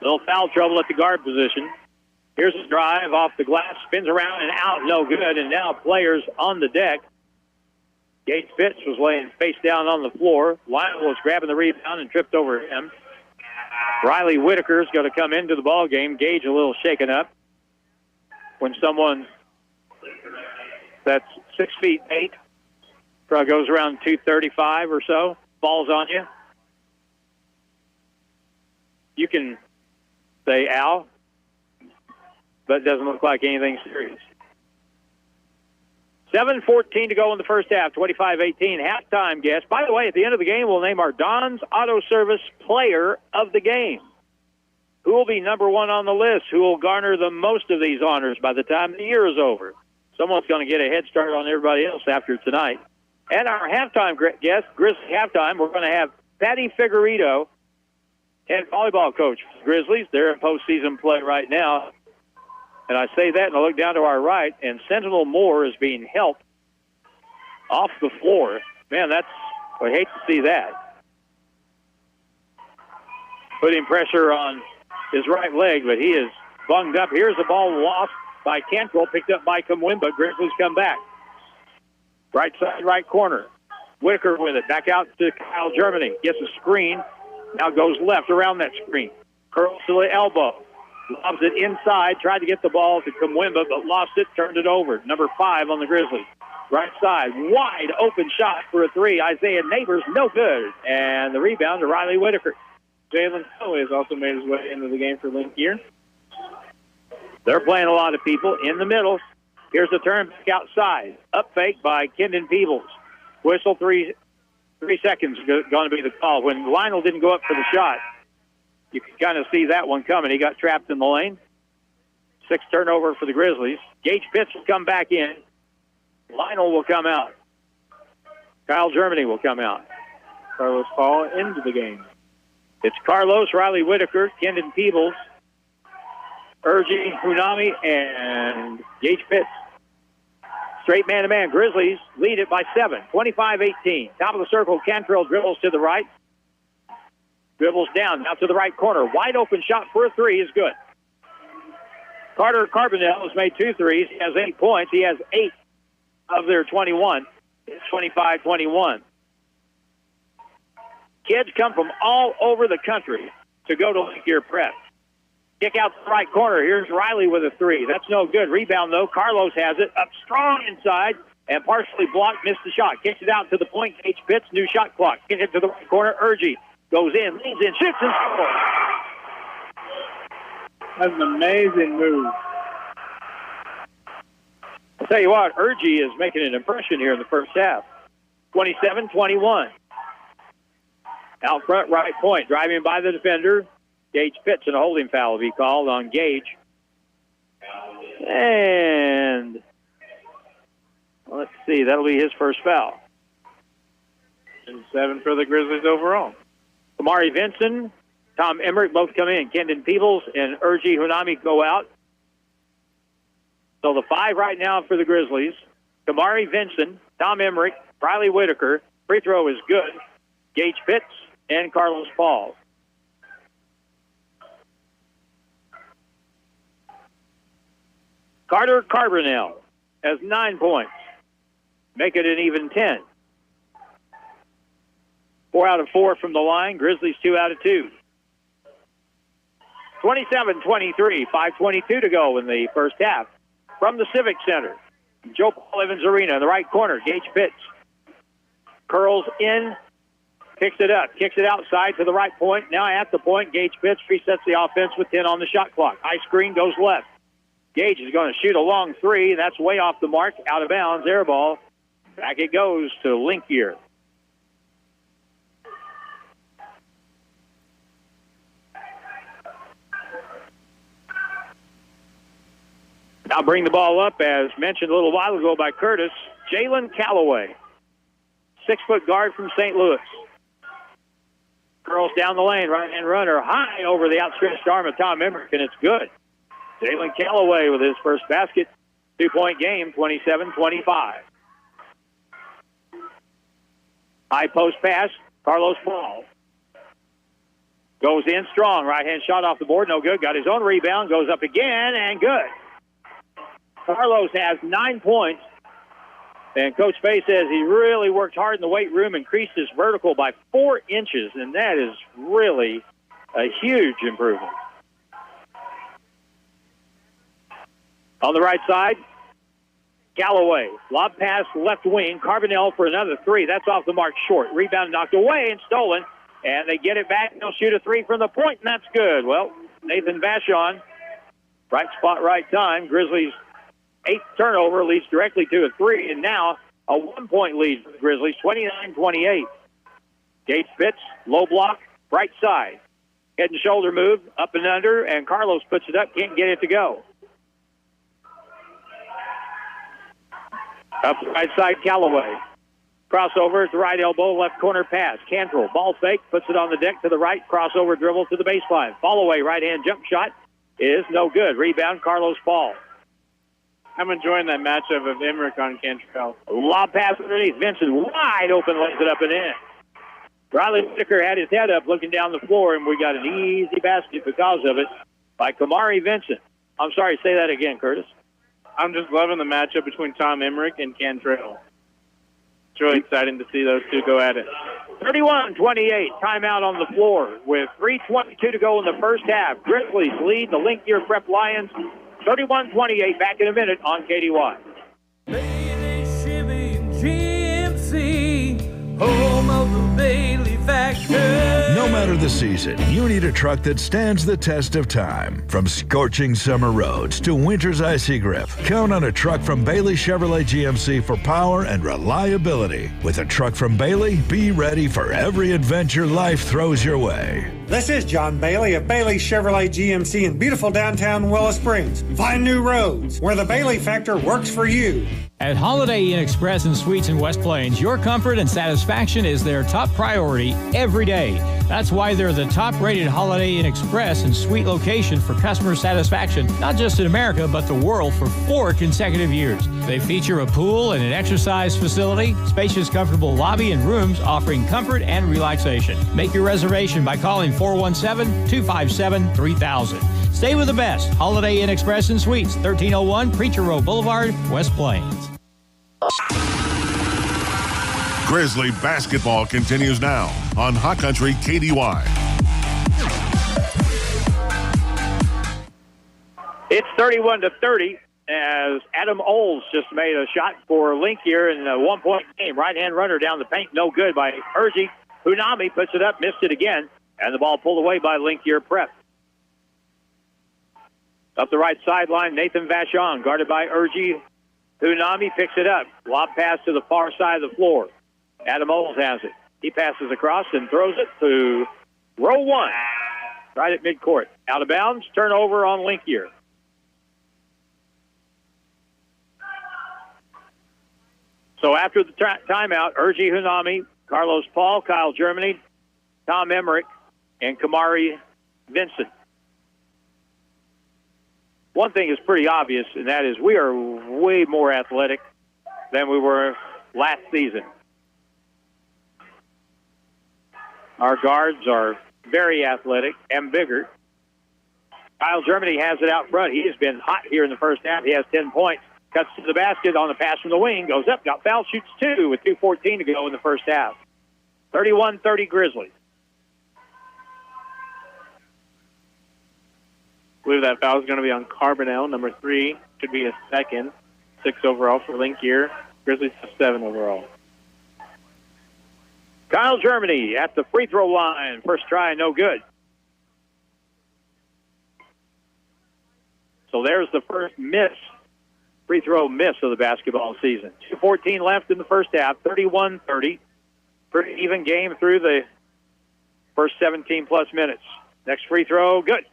Little foul trouble at the guard position. Here's a drive off the glass, spins around and out, no good, and now players on the deck. Gage Pitts was laying face down on the floor. Lionel was grabbing the rebound and tripped over him. Riley Whitaker's going to come into the ball game. Gage a little shaken up. When someone that's 6'8", probably goes around 235 or so, falls on you, you can say, ow, but it doesn't look like anything serious. 7:14 to go in the first half, 25-18. Halftime guest. By the way, at the end of the game, we'll name our Don's Auto Service Player of the Game. Who will be number one on the list? Who will garner the most of these honors by the time the year is over? Someone's going to get a head start on everybody else after tonight. And our halftime guest, Grizzly halftime, we're going to have Patty Figueredo, head volleyball coach for the Grizzlies. They're in postseason play right now. And I say that, and I look down to our right, and Sentinel Moore is being helped off the floor. Man, I hate to see that. Putting pressure on his right leg, but he is bunged up. Here's the ball lost by Cantrell, picked up by Kamwimba. Grizzlies come back. Right side, right corner. Whitaker with it. Back out to Kyle Germany. Gets a screen. Now goes left around that screen. Curls to the elbow. Lobs it inside. Tried to get the ball to Kamwimba, but lost it. Turned it over. Number 5 on the Grizzlies. Right side. Wide open shot for a 3. Isaiah Neighbors, no good. And the rebound to Riley Whitaker. Jalen Callaway has also made his way into the game for Link here. They're playing a lot of people in the middle. Here's the turn back outside. Up fake by Kendon Peebles. Whistle, 3 seconds going to be the call. When Lionel didn't go up for the shot, you could kind of see that one coming. He got trapped in the lane. 6 turnover for the Grizzlies. Gage Pitts will come back in. Lionel will come out. Kyle Germany will come out. Carlos Paul into the game. It's Carlos, Riley Whitaker, Kendon Peebles, Urgi, Hunami, and Gage Pitts. Straight man-to-man. Grizzlies lead it by 7, 25-18. Top of the circle, Cantrell dribbles to the right. Dribbles down, now to the right corner. Wide open shot for a 3 is good. Carter Carbonell has made 2 threes. He has 8 points. He has 8 of their 21. It's 25-21. Kids come from all over the country to go to Lake Erie Prep. Kick out the right corner. Here's Riley with a 3. That's no good. Rebound, though. Carlos has it. Up strong inside and partially blocked. Missed the shot. Kicks it out to the point. Gage Pitts, new shot clock. Kick it to the right corner. Urgi goes in, leans in, shoots and scores. That's an amazing move. I'll tell you what, Urgi is making an impression here in the first half. 27-21. Out front, right point. Driving by the defender. Gage Pitts, and a holding foul will be called on Gage. And let's see, that'll be his first foul. And 7 for the Grizzlies overall. Amari Vinson, Tom Emmerich both come in. Kendon Peebles and Urgi Hunami go out. So the 5 right now for the Grizzlies. Kamari Vinson, Tom Emmerich, Riley Whitaker. Free throw is good. Gage Pitts and Carlos Paul. Carter Carbonell has 9 points. Make it an even 10. 4 out of 4 from the line. Grizzlies 2 out of 2. 27-23, 5:22 to go in the first half. From the Civic Center, Joe Paul Evans Arena in the right corner, Gage Pitts curls in, picks it up, kicks it outside to the right point. Now at the point, Gage Pitts resets the offense with 10 on the shot clock. High screen goes left. Gage is going to shoot a long 3. That's way off the mark, out of bounds, air ball. Back it goes to Link Erie. Now bring the ball up, as mentioned a little while ago by Curtis, Jalen Callaway, 6-foot guard from St. Louis. Curls down the lane, right-hand runner, high over the outstretched arm of Tom Emmerich, and it's good. Jalen Callaway with his first basket, 2-point game, 27-25. High post pass, Carlos Paul. Goes in strong, right-hand shot off the board, no good. Got his own rebound, goes up again, and good. Carlos has 9 points, and Coach Fay says he really worked hard in the weight room, increased his vertical by 4 inches, and that is really a huge improvement. On the right side, Callaway, lob pass left wing, Carbonell for another 3. That's off the mark short. Rebound knocked away and stolen, and they get it back. They'll shoot a 3 from the point, and that's good. Well, Nathan Vachon, right spot, right time. Grizzlies eighth turnover leads directly to a 3, and now a 1-point lead for the Grizzlies, 29-28. Gates Fitz, low block, right side. Head and shoulder move, up and under, and Carlos puts it up, can't get it to go. Up the right side, Callaway. Crossover at the right elbow, left corner pass. Cantrell, ball fake, puts it on the deck to the right, crossover dribble to the baseline. Fall away, right-hand jump shot is no good. Rebound, Carlos Paul. I'm enjoying that matchup of Emmerich on Cantrell. Lob pass underneath. Vincent wide open, lays it up and in. Riley Whitaker had his head up looking down the floor, and we got an easy basket because of it by Kamari Vincent. I'm sorry, say that again, Curtis. I'm just loving the matchup between Tom Emmerich and Cantrell. It's really exciting to see those two go at it. 31-28, timeout on the floor with 3:22 to go in the first half. Grizzlies lead the Link Year Prep Lions 31-28. Back in a minute on KDY. Bailey Shipping GMC, home of the Bailey Factor. No matter the season, you need a truck that stands the test of time. From scorching summer roads to winter's icy grip, count on a truck from Bailey Chevrolet GMC for power and reliability. With a truck from Bailey, be ready for every adventure life throws your way. This is John Bailey of Bailey Chevrolet GMC in beautiful downtown Willow Springs. Find new roads where the Bailey factor works for you. At Holiday Inn Express and Suites in West Plains, your comfort and satisfaction is their top priority every day. That's why they're the top-rated Holiday Inn Express and Suite location for customer satisfaction, not just in America, but the world for 4 consecutive years. They feature a pool and an exercise facility, spacious, comfortable lobby and rooms offering comfort and relaxation. Make your reservation by calling 417-257-3000. Stay with the best. Holiday Inn Express and Suites, 1301 Preacher Road Boulevard, West Plains. Grizzly basketball continues now on Hot Country KDY. It's 31-30 as Adam Oles just made a shot for Link here in a 1-point game. Right-hand runner down the paint, no good by Urgi. Hunami puts it up, missed it again, and the ball pulled away by Link here Prep. Up the right sideline, Nathan Vachon, guarded by Urgi. Hunami picks it up. Lob pass to the far side of the floor. Adam Oles has it. He passes across and throws it to row 1, right at midcourt. Out of bounds, turnover on Link here. So after the timeout, Urgi Hunami, Carlos Paul, Kyle Germany, Tom Emmerich, and Kamari Vincent. One thing is pretty obvious, and that is we are way more athletic than we were last season. Our guards are very athletic and bigger. Kyle Germany has it out front. He has been hot here in the first half. He has 10 points. Cuts to the basket on the pass from the wing. Goes up, got fouled, shoots 2 with 2:14 to go in the first half. 31-30 Grizzlies. I believe that foul is going to be on Carbonell, number 3. Should be a second. 6 overall for Link here. Grizzlies have 7 overall. Kyle Germany at the free throw line. First try, no good. So there's the first free throw miss of the basketball season. 2:14 left in the first half, 31-30. Pretty even game through the first 17-plus minutes. Next free throw, good.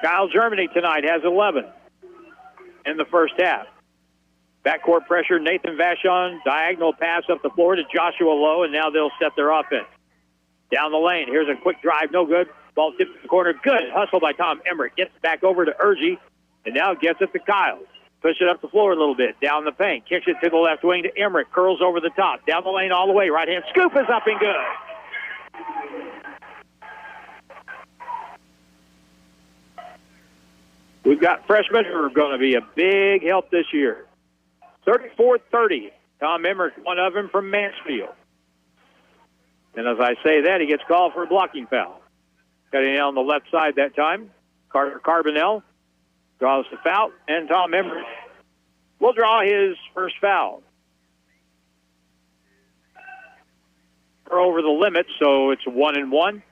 Kyle Germany tonight has 11 in the first half. Backcourt pressure, Nathan Vachon, diagonal pass up the floor to Joshua Lowe, and now they'll set their offense. Down the lane, here's a quick drive, no good. Ball tipped to the corner, good. Hustle by Tom Emmerich, gets back over to Urgi, and now gets it to Kyle. Push it up the floor a little bit, down the paint, kicks it to the left wing to Emmerich, curls over the top, down the lane all the way, right-hand scoop is up and good. We've got freshmen who are going to be a big help this year. 34-30. Tom Emmerich, one of them from Mansfield. And as I say that, he gets called for a blocking foul. Cutting in on the left side that time. Carter Carbonell draws the foul, and Tom Emmerich will draw his first foul. We're over the limit, so it's 1-1.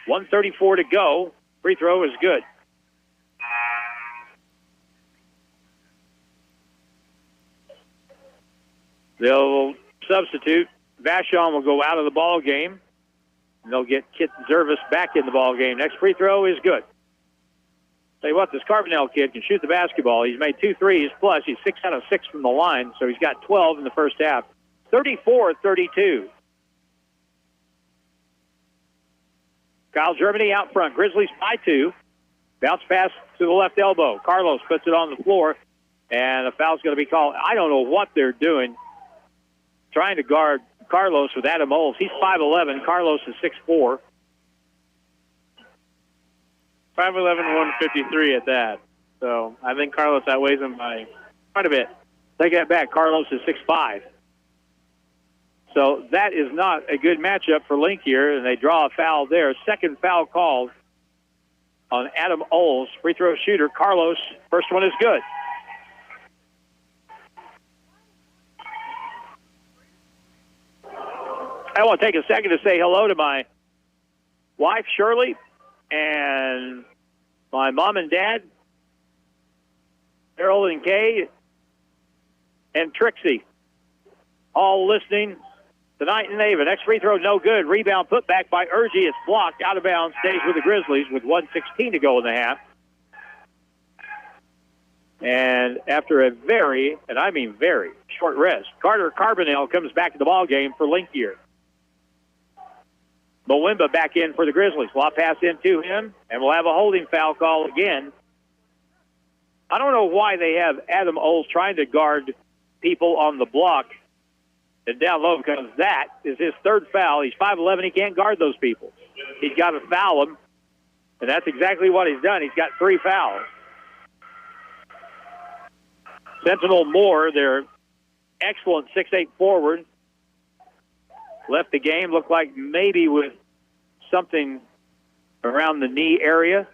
1:34 to go. Free throw is good. They'll substitute. Vashon will go out of the ball game. And they'll get Kit Zervis back in the ball game. Next free throw is good. Tell you what, this Carbonell kid can shoot the basketball. He's made 2 threes, plus he's 6 out of 6 from the line, so he's got 12 in the first half. 34-32. Kyle Germany out front. Grizzlies by 2. Bounce pass to the left elbow. Carlos puts it on the floor, and a foul's going to be called. I don't know what they're doing, trying to guard Carlos with Adam Olds. He's 5'11". Carlos is 6'4". 5'11", 153 at that. So I think Carlos outweighs him by quite a bit. Take that back. Carlos is 6'5". So that is not a good matchup for Link here, and they draw a foul there. Second foul called on Adam Olds, free throw shooter. Carlos, first one is good. I want to take a second to say hello to my wife, Shirley, and my mom and dad, Harold and Kay, and Trixie, all listening tonight in Nava. Next free throw, no good. Rebound put back by Urgie. It's blocked, out of bounds, stays with the Grizzlies with 1:16 to go in the half. And after a very, and I mean very, short rest, Carter Carbonell comes back to the ball game for Link here. Mwimba back in for the Grizzlies. Lob pass into him, and we'll have a holding foul call again. I don't know why they have Adam Olds trying to guard people on the block and down low, because that is his third foul. He's 5'11". He can't guard those people. He's got to foul them, and that's exactly what he's done. He's got 3 fouls. Sentinel Moore, their excellent 6'8" forward, left the game, looked like maybe with something around the knee area.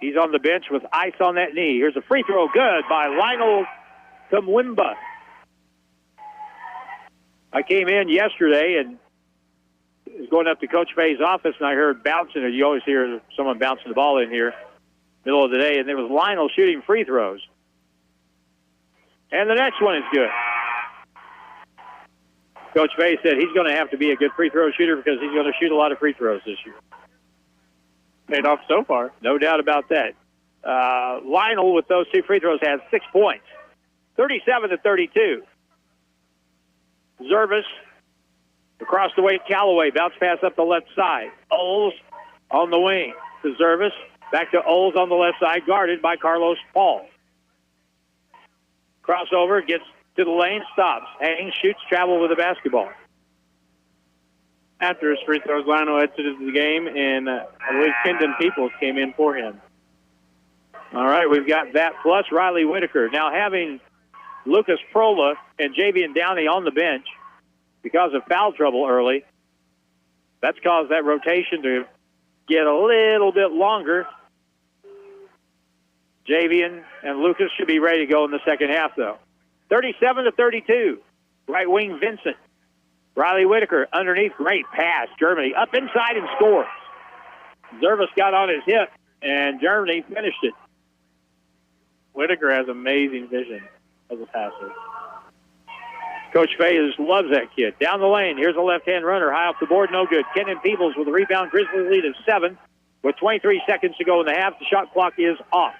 He's on the bench with ice on that knee. Here's a free throw, good by Lionel Mwimba. I came in yesterday and was going up to Coach Fay's office, and I heard bouncing. You always hear someone bouncing the ball in here, middle of the day, and there was Lionel shooting free throws. And the next one is good. Coach Fay said he's going to have to be a good free throw shooter because he's going to shoot a lot of free throws this year. Paid off so far. No doubt about that. Lionel, with those 2 free throws, has 6 points. 37-32. Zervis across the way, Callaway. Bounce pass up the left side. Olds on the wing to Zervis. Back to Olds on the left side, guarded by Carlos Paul. Crossover, gets to the lane, stops, hangs, shoots, travel with the basketball. After his free throws, Lionel exited the game, and I believe Kendon Peoples came in for him. All right, we've got that plus Riley Whitaker. Now having Lucas Prola and Javian Downey on the bench because of foul trouble early, that's caused that rotation to get a little bit longer. Javian and Lucas should be ready to go in the second half, though. 37-32. Right wing Vincent. Riley Whitaker underneath. Great pass. Germany up inside and scores. Zervis got on his hip, and Germany finished it. Whitaker has amazing vision as a passer. Coach Fay loves that kid. Down the lane, here's a left-hand runner. High off the board, no good. Kenan Peebles with a rebound. Grizzly lead of 7 with 23 seconds to go in the half. The shot clock is off.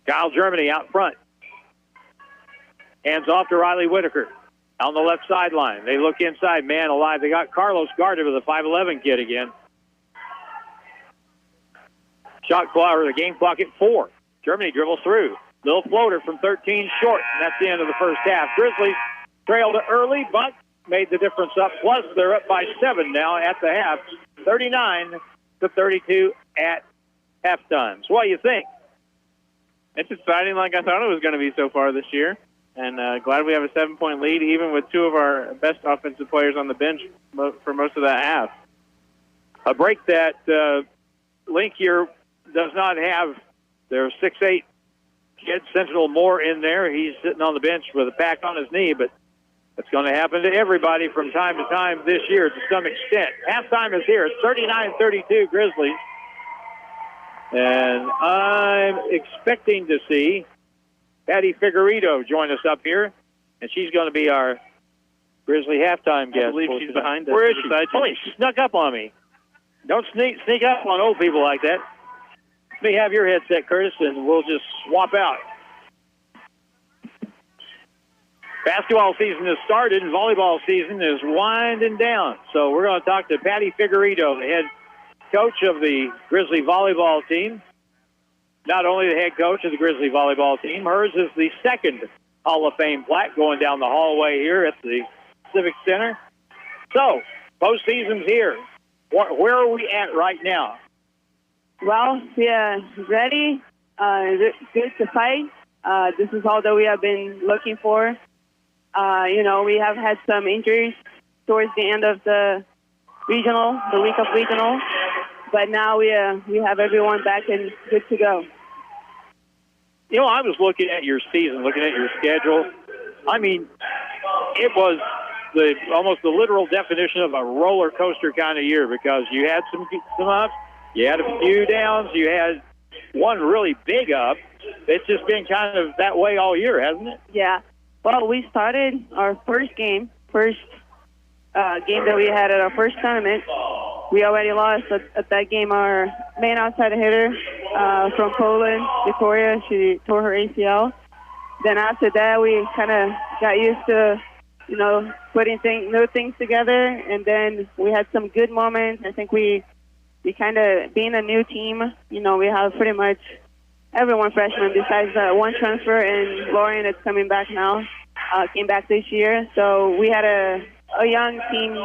Kyle Germany out front. Hands off to Riley Whitaker on the left sideline. They look inside. Man alive. They got Carlos guarded with a 5'11" kid again. Shot clock, or the game clock at 4. Germany dribbles through. Little floater from 13 short, and that's the end of the first half. Grizzlies trailed early, but made the difference up. Plus, they're up by 7 now at the half. 39-32 at halftime. So what do you think? It's exciting like I thought it was going to be so far this year. And glad we have a 7-point lead, even with 2 of our best offensive players on the bench for most of that half. A break that Link here does not have their 6'8" kid, Sentinel Moore, in there. He's sitting on the bench with a pack on his knee, but that's going to happen to everybody from time to time this year to some extent. Halftime is here. It's 39-32 Grizzlies. And I'm expecting to see Patty Figueredo join us up here, and she's going to be our Grizzly halftime guest. I believe she's behind us. Where is she? Oh, she snuck up on me. Don't sneak up on old people like that. Let me have your headset, Curtis, and we'll just swap out. Basketball season has started, and volleyball season is winding down. So we're going to talk to Patty Figueredo, the head coach of the Grizzly volleyball team. Not only the head coach of the Grizzly volleyball team, hers is the second Hall of Fame plaque going down the hallway here at the Civic Center. So, postseason's here. Where are we at right now? Well, we are ready. Good to fight. This is all that we have been looking for. We have had some injuries towards the end of the week of regional, but now we have everyone back and good to go. I was looking at your season, looking at your schedule. I mean, it was almost the literal definition of a roller coaster kind of year, because you had some ups, you had a few downs, you had one really big up. It's just been kind of that way all year, hasn't it? Yeah. Well, we started our first game that we had at our first tournament. We already lost at that game. Our main outside hitter from Poland, Victoria, she tore her ACL. Then after that, we kind of got used to, putting new things together. And then we had some good moments. I think we kind of, being a new team, we have pretty much everyone freshman besides one transfer, and Lauren is coming back now, came back this year. So we had a young team,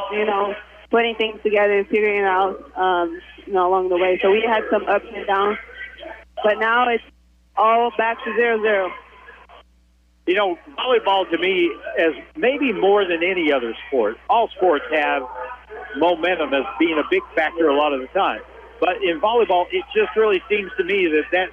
putting things together and figuring it out, along the way. So we had some ups and downs, but now it's all back to 0-0. Volleyball to me is maybe more than any other sport. All sports have momentum as being a big factor a lot of the time. But in volleyball, it just really seems to me that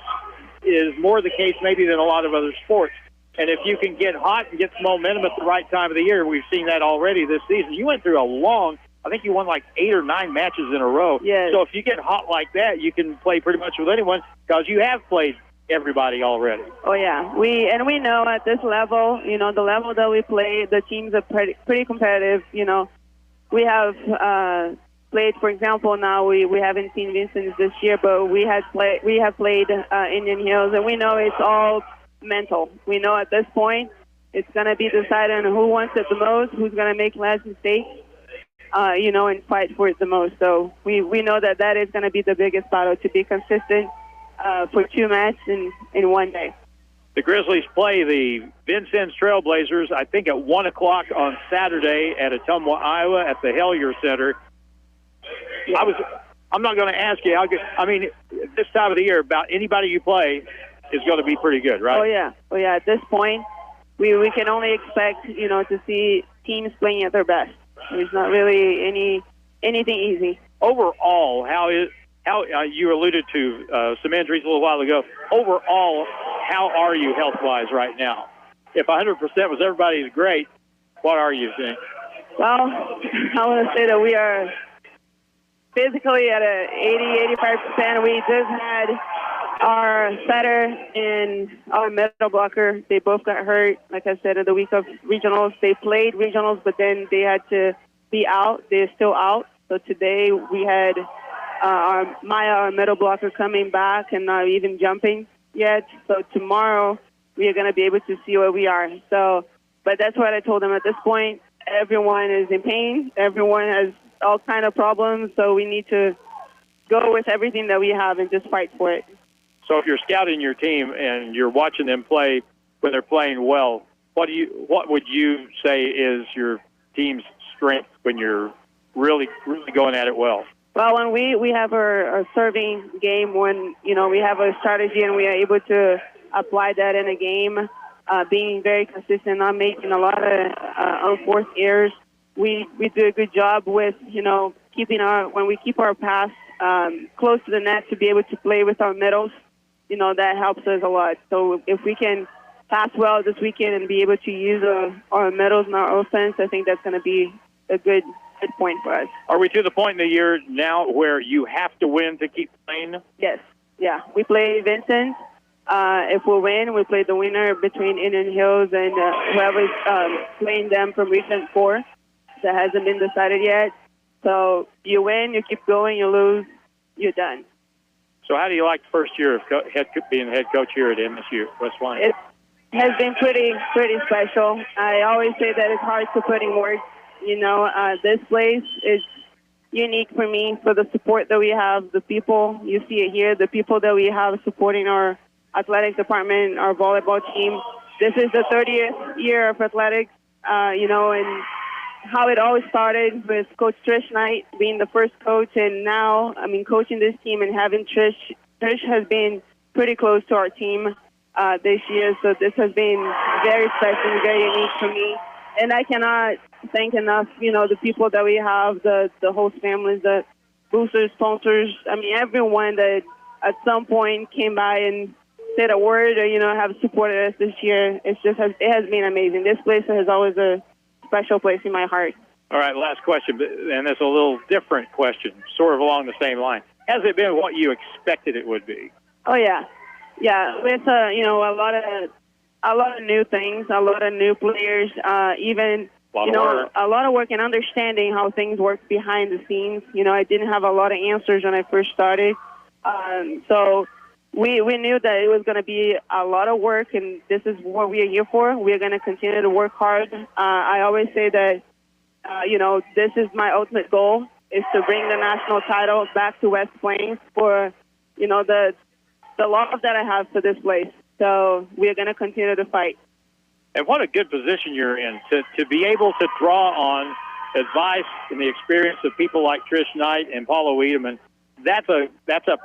is more the case maybe than a lot of other sports. And if you can get hot and get some momentum at the right time of the year, we've seen that already this season. You went through I think you won like 8 or 9 matches in a row. Yes. So if you get hot like that, you can play pretty much with anyone, because you have played everybody already. Oh, yeah. We know at this level, the level that we play, the teams are pretty competitive. We have played, for example, now we haven't seen Vincent's this year, but we have played Indian Hills, and we know it's all mental. We know at this point it's going to be decided on who wants it the most, who's going to make less mistakes, and fight for it the most. So we know that is going to be the biggest battle, to be consistent for 2 matches in one day. The Grizzlies play the Vincennes Trailblazers, I think, at 1 o'clock on Saturday at Ottumwa, Iowa, at the Hellier Center. I'm not going to ask you how good. I mean, this time of the year, about anybody you play is going to be pretty good, right? Oh yeah. At this point, we can only expect to see teams playing at their best. There's not really anything easy. Overall, how you alluded to some injuries a little while ago. Overall, how are you health-wise right now? If 100% was everybody's great, what are you saying? Well, I want to say that we are physically at a 80-85%. We just had our setter and our middle blocker. They both got hurt, like I said, in the week of regionals. They played regionals, but then they had to be out. They're still out. So today we had our middle blocker, coming back and not even jumping yet. So tomorrow we are going to be able to see where we are. So, but that's what I told them. At this point, everyone is in pain. Everyone has all kind of problems. So we need to go with everything that we have and just fight for it. So if you're scouting your team and you're watching them play when they're playing well, what would you say is your team's strength when you're really going at it well? Well, when we have our serving game, when we have a strategy and we are able to apply that in a game, being very consistent, not making a lot of unforced errors. We do a good job with keeping when we keep our pass close to the net to be able to play with our middles. That helps us a lot. So if we can pass well this weekend and be able to use our middles and our offense, I think that's going to be a good point for us. Are we to the point in the year now where you have to win to keep playing? Yes. Yeah. We play Vincent If we win, we play the winner between Indian Hills and whoever's playing them from Region 4. That hasn't been decided yet. So you win, you keep going, you lose, you're done. So how do you like the first year of being head coach here at MSU West Plains? It has been pretty special. I always say that it's hard to put in words. You know, this place is unique for me, for the support that we have, the people, you see it here, the people that we have supporting our athletic department, our volleyball team. This is the 30th year of athletics, you know, and how it all started with Coach Trish Knight being the first coach, and now, I mean, coaching this team and having Trish. Trish has been pretty close to our team this year, so this has been very special, very unique for me. And I cannot thank enough, you know, the people that we have, the host families, the boosters, sponsors. I mean, everyone that at some point came by and said a word or, you know, have supported us this year. It has been amazing. This place has always a special place in my heart. All right, last question, and it's a little different question, sort of along the same line. Has it been what you expected it would be? Oh, yeah. Yeah, with, you know, a lot of new things, a lot of new players, even, you know, a lot of work and understanding how things work behind the scenes. You know, I didn't have a lot of answers when I first started. So we knew that it was going to be a lot of work, and this is what we are here for. We are going to continue to work hard. I always say that, you know, this is my ultimate goal, is to bring the national title back to West Plains for, you know, the love that I have for this place. So we are going to continue to fight. And what a good position you're in to be able to draw on advice and the experience of people like Trish Knight and Paula Wiedemann. That's a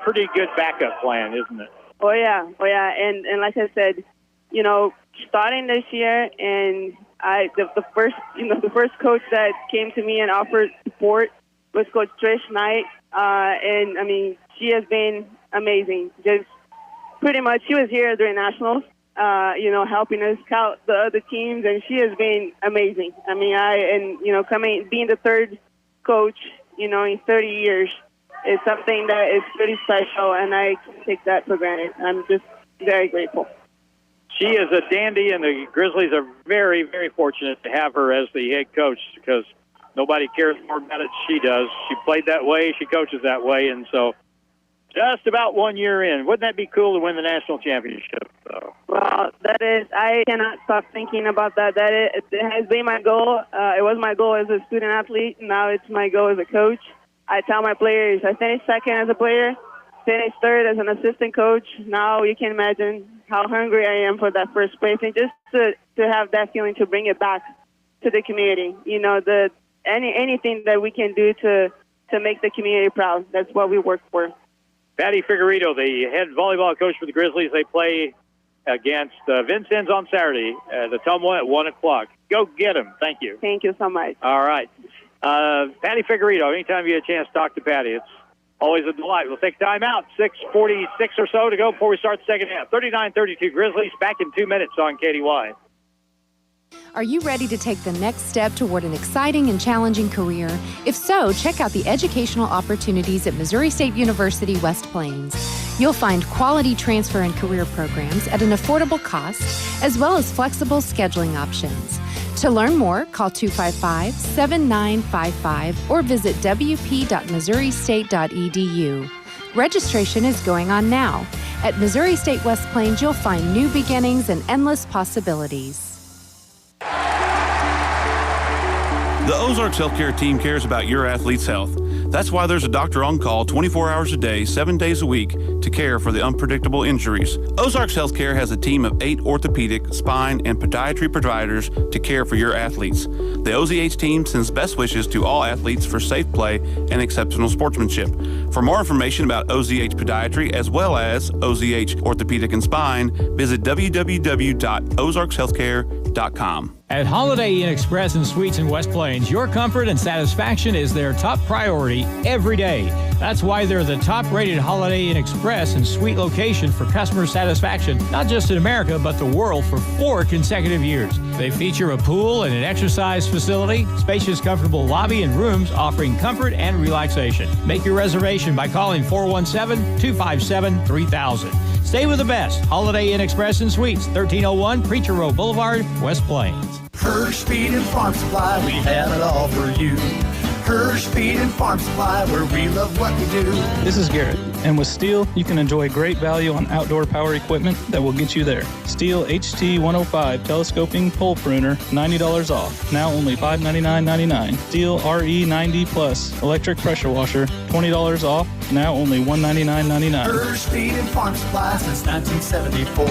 pretty good backup plan, isn't it? Oh yeah. And like I said, you know, starting this year, and the first coach that came to me and offered support was Coach Trish Knight, and I mean, she has been amazing. Just pretty much, she was here during nationals, you know, helping us scout the other teams, and she has been amazing. I mean, being the third coach, you know, in 30 years. It's something that is pretty special, and I take that for granted. I'm just very grateful. She is a dandy, and the Grizzlies are very, very fortunate to have her as the head coach because nobody cares more about it than she does. She played that way. She coaches that way, and so just about 1 year in. Wouldn't that be cool to win the national championship? So. Well, that is, I cannot stop thinking about that. It has been my goal. It was my goal as a student athlete. Now it's my goal as a coach. I tell my players, I finished second as a player, finished third as an assistant coach. Now you can imagine how hungry I am for that first place, and just to have that feeling to bring it back to the community. You know, anything that we can do to make the community proud. That's what we work for. Patty Figueredo, the head volleyball coach for the Grizzlies, they play against Vincennes on Saturday, the Tumwa at 1 o'clock. Go get them. Thank you. Thank you so much. All right. Patty Figueredo, anytime you get a chance to talk to Patty, it's always a delight. We'll take time out, 6:46 or so to go before we start the second half. 39-32 Grizzlies, back in 2 minutes on KDY. Are you ready to take the next step toward an exciting and challenging career? If so, check out the educational opportunities at Missouri State University West Plains. You'll find quality transfer and career programs at an affordable cost, as well as flexible scheduling options. To learn more, call 255-7955 or visit wp.missouristate.edu. Registration is going on now. At Missouri State West Plains, you'll find new beginnings and endless possibilities. The Ozarks Healthcare team cares about your athlete's health. That's why there's a doctor on call 24 hours a day, 7 days a week to care for the unpredictable injuries. Ozarks Healthcare has a team of 8 orthopedic, spine, and podiatry providers to care for your athletes. The OZH team sends best wishes to all athletes for safe play and exceptional sportsmanship. For more information about OZH Podiatry as well as OZH Orthopedic and Spine, visit www.ozarkshealthcare.com. At Holiday Inn Express and Suites in West Plains, your comfort and satisfaction is their top priority every day. That's why they're the top-rated Holiday Inn Express Express and suite location for customer satisfaction, not just in America, but the world for 4 consecutive years. They feature a pool and an exercise facility, spacious, comfortable lobby and rooms offering comfort and relaxation. Make your reservation by calling 417-257-3000. Stay with the best. Holiday Inn Express and Suites, 1301 Preacher Row Boulevard, West Plains. Hirsch Feed and Farm Supply, we have it all for you. Hirsch Feed and Farm Supply, where we love what we do. This is Garrett, and with Steel, you can enjoy great value on outdoor power equipment that will get you there. Steel HT105 telescoping pole pruner, $90 off, now only $599.99. Steel RE90 Plus electric pressure washer, $20 off, now only $199.99. Hirsch Feed and Farm Supply since 1974.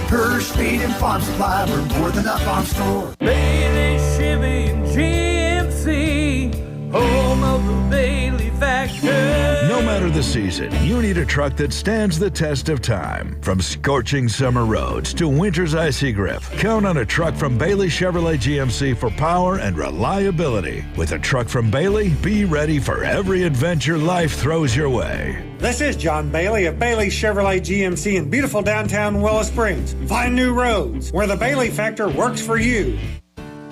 Hirsch Feed and Farm Supply, we're more than a farm store. Bailey, Chevy, and GMC, home of the Bailey factor. No matter the season, you need a truck that stands the test of time. From scorching summer roads to winter's icy grip, count on a truck from Bailey Chevrolet GMC for power and reliability. With a truck from Bailey, be ready for every adventure life throws your way. This is John Bailey of Bailey Chevrolet GMC in beautiful downtown Willow Springs. Find new roads where the Bailey factor works for you.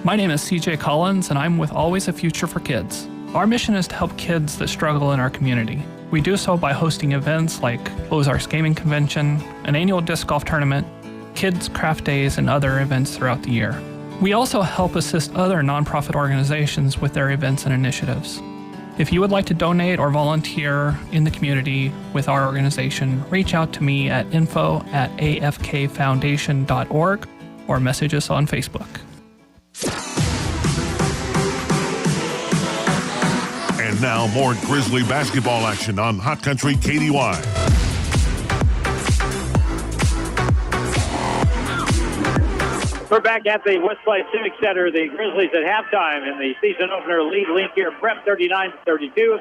My name is CJ Collins, and I'm with Always a Future for Kids. Our mission is to help kids that struggle in our community. We do so by hosting events like Ozarks Gaming Convention, an annual disc golf tournament, kids' craft days, and other events throughout the year. We also help assist other nonprofit organizations with their events and initiatives. If you would like to donate or volunteer in the community with our organization, reach out to me at info@afkfoundation.org or message us on Facebook. And now more Grizzly basketball action on Hot Country KDY. We're back at the West Plains Civic Center. The Grizzlies at halftime in the season opener lead Lincoln Prep 39-32.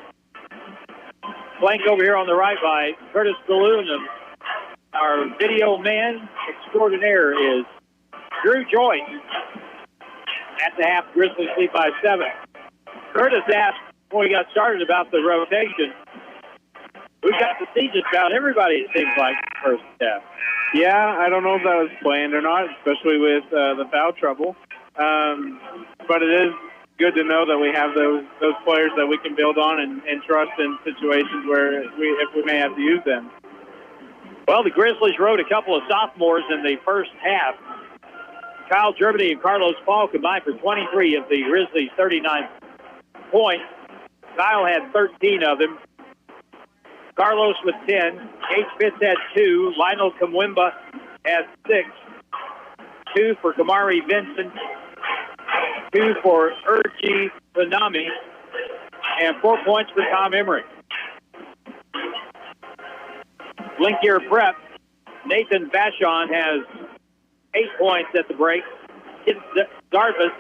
Flanked over here on the right by Curtis Balloon. Our video man extraordinaire is Drew Joyce. At the half, Grizzlies lead by 7. Curtis asked when we got started about the rotation. We got to see just about everybody, it seems like, first half. Yeah, I don't know if that was planned or not, especially with the foul trouble. But it is good to know that we have those players that we can build on and trust in situations where if we may have to use them. Well, the Grizzlies rode a couple of sophomores in the first half. Kyle Germany and Carlos Paul combined for 23 of the Grizzlies' 39 points. Kyle had 13 of them. Carlos with 10. H. Fitz had 2. Lionel Kamwimba had 6. 2 for Kamari Vincent. 2 for Urgi Tsunami. And 4 points for Tom Emery. Linkier Prep, Nathan Vachon has 8 points at the break. Zervis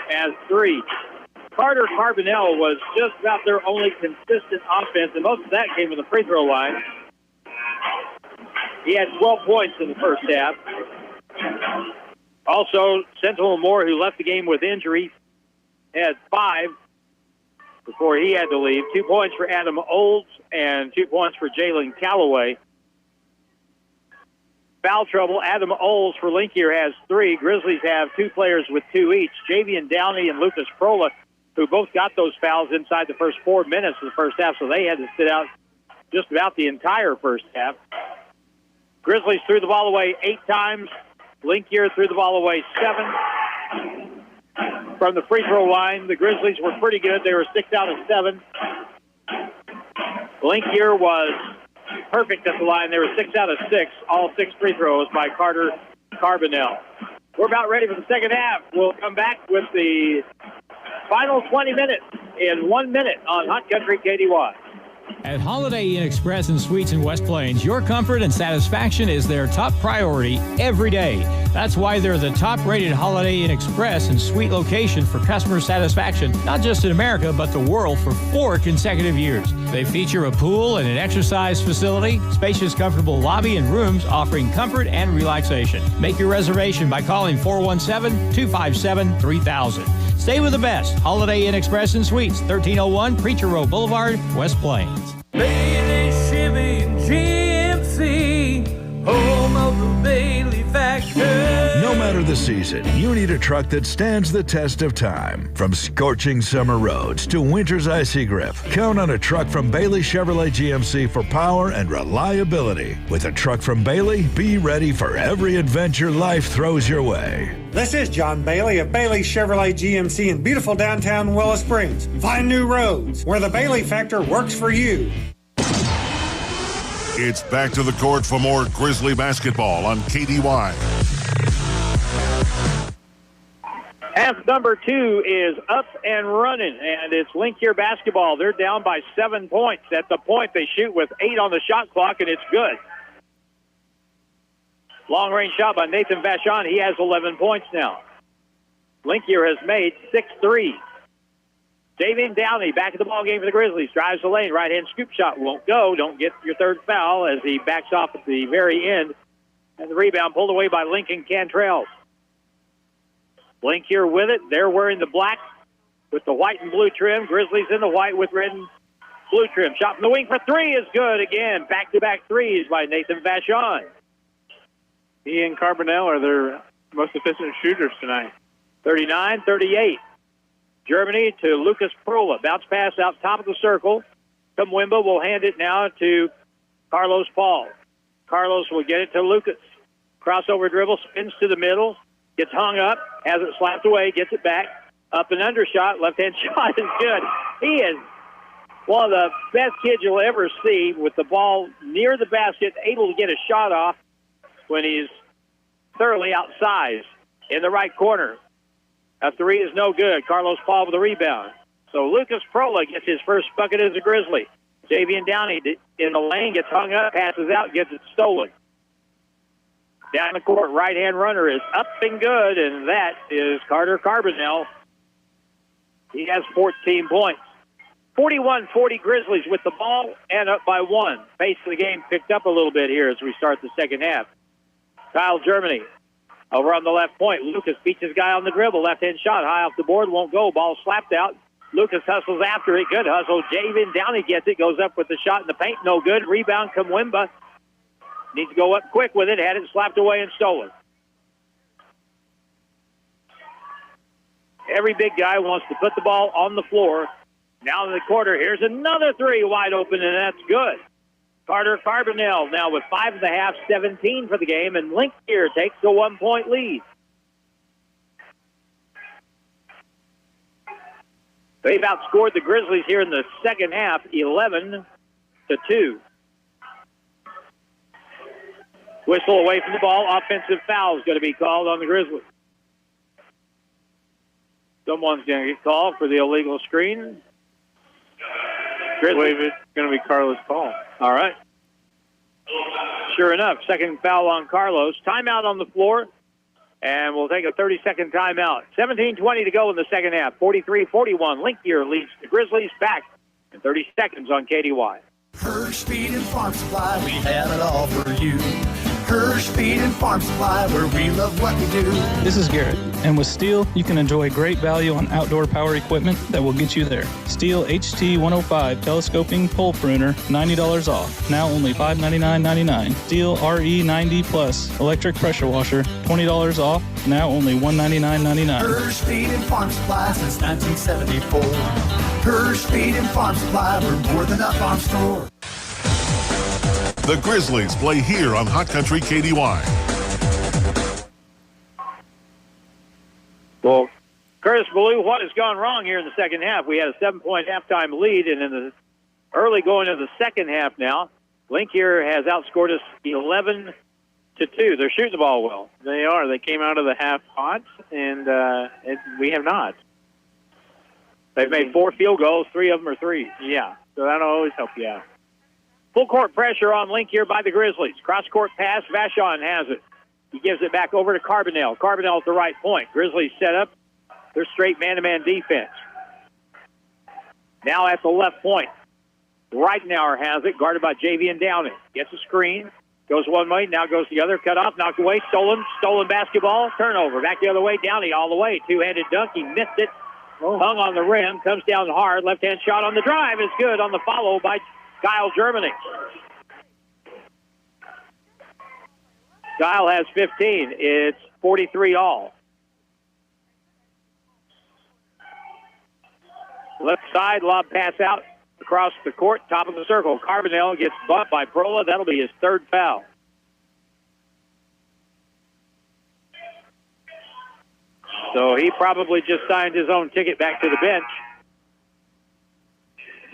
has 3. Carter Carbonell was just about their only consistent offense, and most of that came from the free throw line. He had 12 points in the first half. Also, Sentinel Moore, who left the game with injury, had 5 before he had to leave. 2 points for Adam Olds and 2 points for Jalen Calloway. Foul trouble, Adam Olds for Linkier has 3. Grizzlies have 2 players with 2 each. Javian Downey and Lucas Prola, who both got those fouls inside the first 4 minutes of the first half, so they had to sit out just about the entire first half. Grizzlies threw the ball away 8 times. Linkier threw the ball away 7. From the free throw line, the Grizzlies were pretty good. They were 6 out of 7. Linkier was perfect at the line. They were 6 out of 6. All 6 free throws by Carter Carbonell. We're about ready for the second half. We'll come back with the final 20 minutes in 1 minute on Hot Country KDY. At Holiday Inn Express and Suites in West Plains, your comfort and satisfaction is their top priority every day. That's why they're the top-rated Holiday Inn Express and Suite location for customer satisfaction, not just in America, but the world for 4 consecutive years. They feature a pool and an exercise facility, spacious, comfortable lobby and rooms offering comfort and relaxation. Make your reservation by calling 417-257-3000. Stay with the best. Holiday Inn Express and Suites, 1301 Preacher Row Boulevard, West Plains. Bailey, Chevy, and GMC, home of the Bailey Factor. No matter the season, you need a truck that stands the test of time. From scorching summer roads to winter's icy grip, count on a truck from Bailey Chevrolet GMC for power and reliability. With a truck from Bailey, be ready for every adventure life throws your way. This is John Bailey of Bailey Chevrolet GMC in beautiful downtown Willow Springs. Find new roads where the Bailey Factor works for you. It's back to the court for more Grizzly basketball on KDY. Half number 2 is up and running, and it's Linkier basketball. They're down by 7 points. At the point, they shoot with 8 on the shot clock, and it's good. Long-range shot by Nathan Vachon. He has 11 points now. Linkier has made 6 threes. Davian Downey back at the ball game for the Grizzlies. Drives the lane. Right-hand scoop shot won't go. Don't get your third foul as he backs off at the very end. And the rebound pulled away by Lincoln Cantrell. Linkier with it. They're wearing the black with the white and blue trim. Grizzlies in the white with red and blue trim. Shot from the wing for 3 is good again. Back-to-back threes by Nathan Vachon. He and Carbonell are their most efficient shooters tonight. 39-38. Germany to Lucas Prola. Bounce pass out top of the circle. Kumwimba will hand it now to Carlos Paul. Carlos will get it to Lucas. Crossover dribble, spins to the middle, gets hung up, has it slapped away, gets it back. Up and under shot, left-hand shot is good. He is one of the best kids you'll ever see with the ball near the basket, able to get a shot off when he's thoroughly outsized in the right corner. A 3 is no good. Carlos Paul with the rebound. So Lucas Prola gets his first bucket as a Grizzly. Davian Downey in the lane, gets hung up, passes out, gets it stolen. Down the court, right-hand runner is up and good, and that is Carter Carbonell. He has 14 points. 41-40 Grizzlies with the ball and up by 1. Pace of the game picked up a little bit here as we start the second half. Kyle Germany over on the left point. Lucas beats his guy on the dribble. Left-hand shot high off the board, won't go. Ball slapped out. Lucas hustles after it. Good hustle. Javen Downey gets it. Goes up with the shot in the paint. No good. Rebound, Kumwimba. Needs to go up quick with it. Had it slapped away and stolen. Every big guy wants to put the ball on the floor. Now in the quarter, here's another 3 wide open, and that's good. Carter Carbonell now with 5.5, 17 for the game, and Linkier takes a 1-point lead. They've outscored the Grizzlies here in the second half, 11-2. Whistle away from the ball. Offensive foul is going to be called on the Grizzlies. Someone's going to get called for the illegal screen. I believe it's going to be Carlos Paul. All right. Sure enough, second foul on Carlos. Timeout on the floor, and we'll take a 30-second timeout. 17:20 to go in the second half. 43-41. Linkier leads the Grizzlies back in 30 seconds on KDY. Hirsch Feed and Farm Supply, we have it all for you. Hirsch Feed and Farm Supply, where we love what we do. This is Garrett, and with Steel, you can enjoy great value on outdoor power equipment that will get you there. Steel HT 105 telescoping pole pruner, $90 off. Now only $599.99. Steel RE90 Plus electric pressure washer, $20 off. Now only $199.99. Hirsch Feed and Farm Supply since 1974. Hirsch Feed and Farm Supply, we're more than a farm store. The Grizzlies play here on Hot Country KDY. Well, Curtis Ballou, what has gone wrong here in the second half? We had a 7-point halftime lead, and in the early going of the second half now, Linkier has outscored us 11-2. They're shooting the ball well. They are. They came out of the half hot, and we have not. They've made 4 field goals. 3 of them are threes. Yeah, so that'll always help you out. Full court pressure on Linkier by the Grizzlies. Cross-court pass. Vachon has it. He gives it back over to Carbonell. Carbonell at the right point. Grizzlies set up their straight man-to-man defense. Now at the left point. Reitenauer has it, guarded by Javian Downey. Gets a screen. Goes one way, now goes the other. Cut off, knocked away, stolen basketball. Turnover. Back the other way. Downey all the way. Two-handed dunk. He missed it. Hung on the rim. Comes down hard. Left-hand shot on the drive is good on the follow by Kyle Germany. Kyle has 15. It's 43 all. Left side, lob pass out across the court, top of the circle. Carbonell gets bumped by Prola. That'll be his third foul. So he probably just signed his own ticket back to the bench.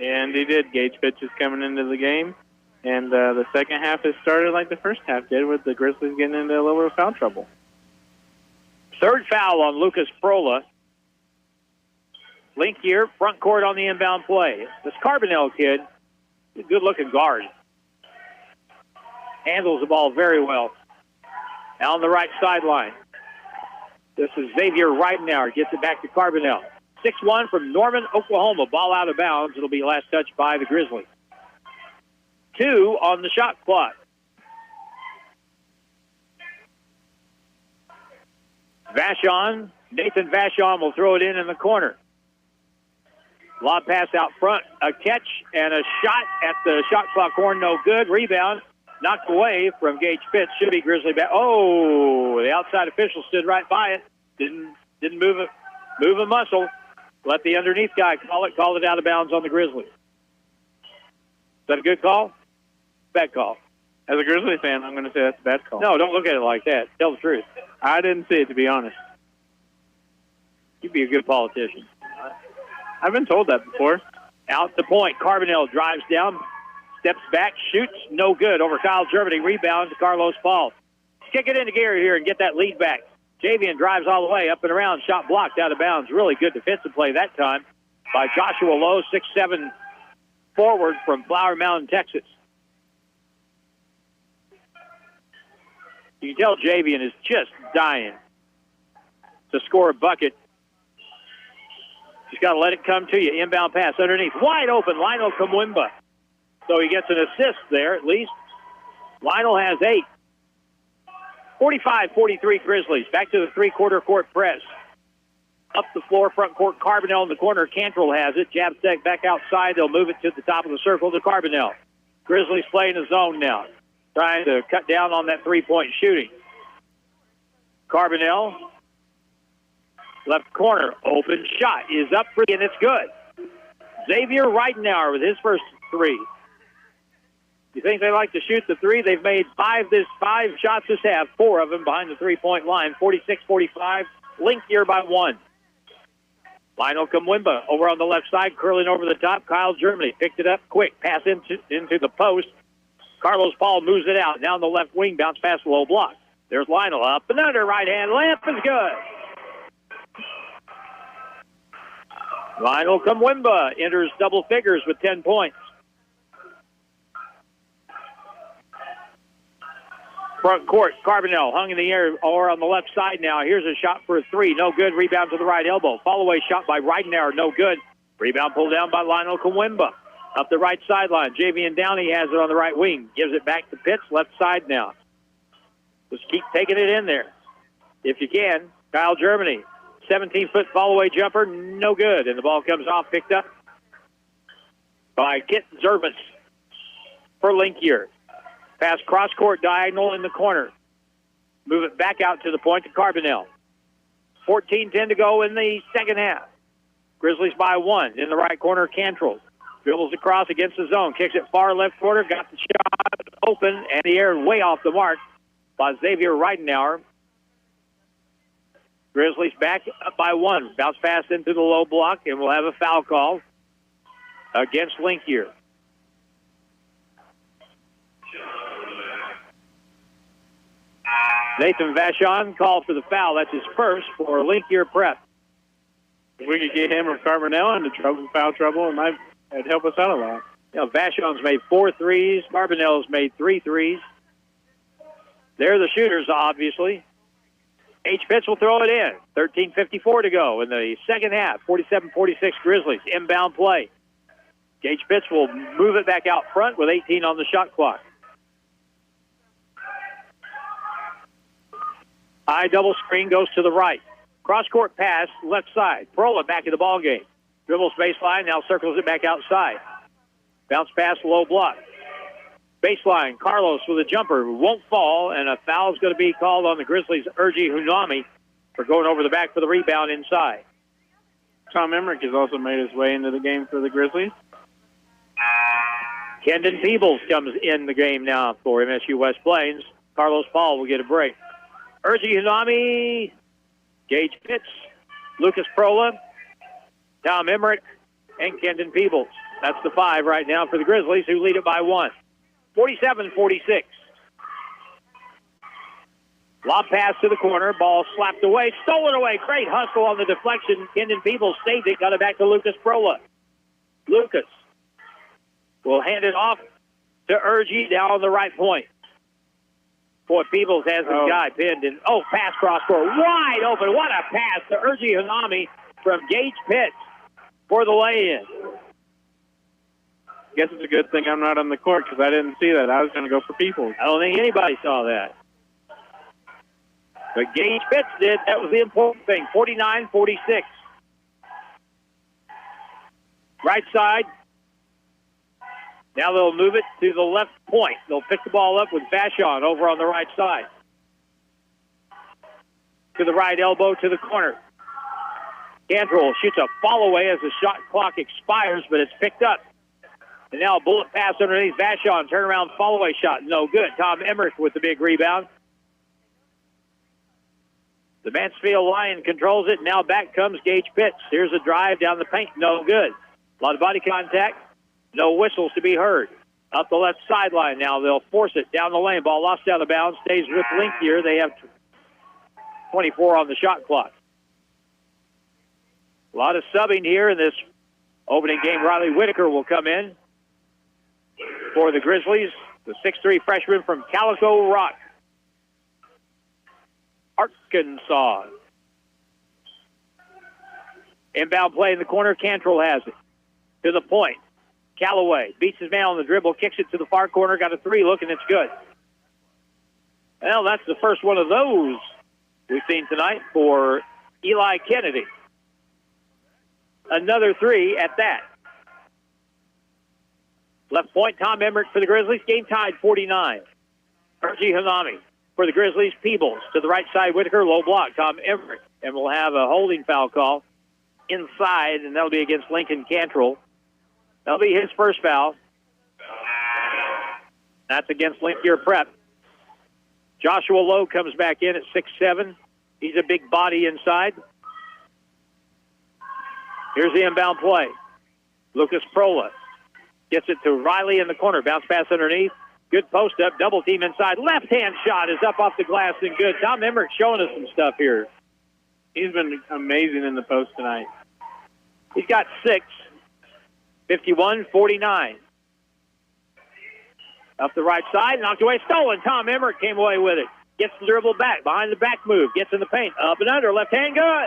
And he did. Gage Pitch is coming into the game. And the second half has started like the first half did, with the Grizzlies getting into a little bit of foul trouble. Third foul on Lucas Prola. Link here, front court on the inbound play. This Carbonell kid, a good-looking guard. Handles the ball very well. Now on the right sideline. This is Xavier Reidenauer. Gets it back to Carbonell. 6-1 from Norman, Oklahoma. Ball out of bounds. It'll be last touched by the Grizzlies. 2 on the shot clock. Vachon, Nathan Vachon will throw it in the corner. Lob pass out front, a catch and a shot at the shot clock horn, no good. Rebound knocked away from Gage Pitts. Should be Grizzly back. Oh, the outside official stood right by it. Didn't move a muscle. Let the underneath guy call it out of bounds on the Grizzlies. Is that a good call? Bad call. As a Grizzly fan, I'm going to say that's a bad call. No, don't look at it like that. Tell the truth. I didn't see it, to be honest. You'd be a good politician. I've been told that before. Out the point. Carbonell drives down, steps back, shoots, no good. Over Kyle Germany, rebound to Carlos Paul. Kick it into gear here and get that lead back. Javian drives all the way, up and around, shot blocked out of bounds. Really good defensive play that time by Joshua Lowe, 6'7" forward from Flower Mountain, Texas. You can tell Javian is just dying to score a bucket. Just got to let it come to you. Inbound pass underneath. Wide open, Lionel Kamwimba. So he gets an assist there at least. Lionel has 8. 45-43 Grizzlies. Back to the three-quarter court press. Up the floor, front court, Carbonell in the corner. Cantrell has it. Jab step back outside. They'll move it to the top of the circle to Carbonell. Grizzlies playing the zone now, trying to cut down on that three-point shooting. Carbonell, left corner, open shot is up for, and it's good. Xavier Reidenauer with his first 3. You think they like to shoot the 3? They've made 5 shots this half, 4 of them behind the three-point line. 46-45, Link here by 1. Lionel Kamwimba over on the left side, curling over the top. Kyle Germany picked it up quick, pass into the post. Carlos Paul moves it out. Now on the left wing, bounce pass low block. There's Lionel up and under, right hand layup is good. Lionel Kamwimba enters double figures with 10 points. Front court, Carbonell hung in the air or on the left side now. Here's a shot for a 3. No good. Rebound to the right elbow. Follow-away shot by Reidenauer. No good. Rebound pulled down by Lionel Kamwimba. Up the right sideline. Javian Downey has it on the right wing. Gives it back to Pitts. Left side now. Just keep taking it in there if you can. Kyle Germany. 17-foot follow-away jumper. No good. And the ball comes off. Picked up by Kit Zervas for Linkier. Pass cross-court diagonal in the corner. Move it back out to the point to Carbonell. 14-10 to go in the second half. Grizzlies by 1. In the right corner, Cantrell. Dribbles across against the zone. Kicks it far left corner. Got the shot open and the air way off the mark by Xavier Reidenauer. Grizzlies back up by 1. Bounce pass into the low block, and we'll have a foul call against Linkier. Nathan Vachon called for the foul. That's his first for Linkier Prep. If we could get him or Carbonell into foul trouble, it'd help us out a lot. You know, Vachon's made 4 threes. Carbonell's made 3 threes. They're the shooters, obviously. H. Pitts will throw it in. 13:54 to go in the second half. 47-46 Grizzlies. Inbound play. Gage Pitts will move it back out front with 18 on the shot clock. High double screen goes to the right. Cross-court pass, left side. Prola back in the ball game. Dribbles baseline, now circles it back outside. Bounce pass, low block. Baseline, Carlos with a jumper, won't fall, and a foul is going to be called on the Grizzlies' Urgi Hunami for going over the back for the rebound inside. Tom Emmerich has also made his way into the game for the Grizzlies. Kendon Peebles comes in the game now for MSU West Plains. Carlos Paul will get a break. Urgi Hunami, Gage Pitts, Lucas Prola, Tom Emmerich, and Kendon Peebles. That's the 5 right now for the Grizzlies, who lead it by 1. 47-46. Lob pass to the corner. Ball slapped away. Stolen away. Great hustle on the deflection. Kendon Peebles saved it. Got it back to Lucas Prola. Lucas will hand it off to Urgi down on the right point. Boy, Peebles has his guy pinned. And, pass cross court. Wide open. What a pass to Urgi Hunami from Gage Pitts for the lay-in. Guess it's a good thing I'm not on the court because I didn't see that. I was going to go for Peebles. I don't think anybody saw that. But Gage Pitts did. That was the important thing. 49-46. Right side. Now they'll move it to the left point. They'll pick the ball up with Vachon over on the right side. To the right elbow to the corner. Cantrell shoots a fall away as the shot clock expires, but it's picked up. And now a bullet pass underneath Vachon. Turnaround fall-away shot. No good. Tom Emmerich with the big rebound. The Mansfield Lion controls it. Now back comes Gage Pitts. Here's a drive down the paint. No good. A lot of body contact. No whistles to be heard. Up the left sideline now. They'll force it down the lane. Ball lost out of bounds. Stays with Link here. They have 24 on the shot clock. A lot of subbing here in this opening game. Riley Whitaker will come in for the Grizzlies, the 6'3" freshman from Calico Rock, Arkansas. Inbound play in the corner. Cantrell has it. To the point. Callaway beats his man on the dribble, kicks it to the far corner, got a 3 look, and it's good. Well, that's the first one of those we've seen tonight for Eli Kennedy. Another 3 at that. Left point, Tom Emmerich for the Grizzlies. Game tied 49. Urgi Hunami for the Grizzlies. Peebles to the right side. Whitaker, low block. Tom Emmerich. And we'll have a holding foul call inside, and that'll be against Lincoln Cantrell. That'll be his first foul. That's against Linkier Prep. Joshua Lowe comes back in at 6'7". He's a big body inside. Here's the inbound play. Lucas Prola gets it to Riley in the corner. Bounce pass underneath. Good post up. Double team inside. Left-hand shot is up off the glass and good. Tom Emmerich showing us some stuff here. He's been amazing in the post tonight. He's got 6. 51-49. Up the right side. Knocked away. Stolen. Tom Emmerich came away with it. Gets the dribble back. Behind the back move. Gets in the paint. Up and under. Left hand good.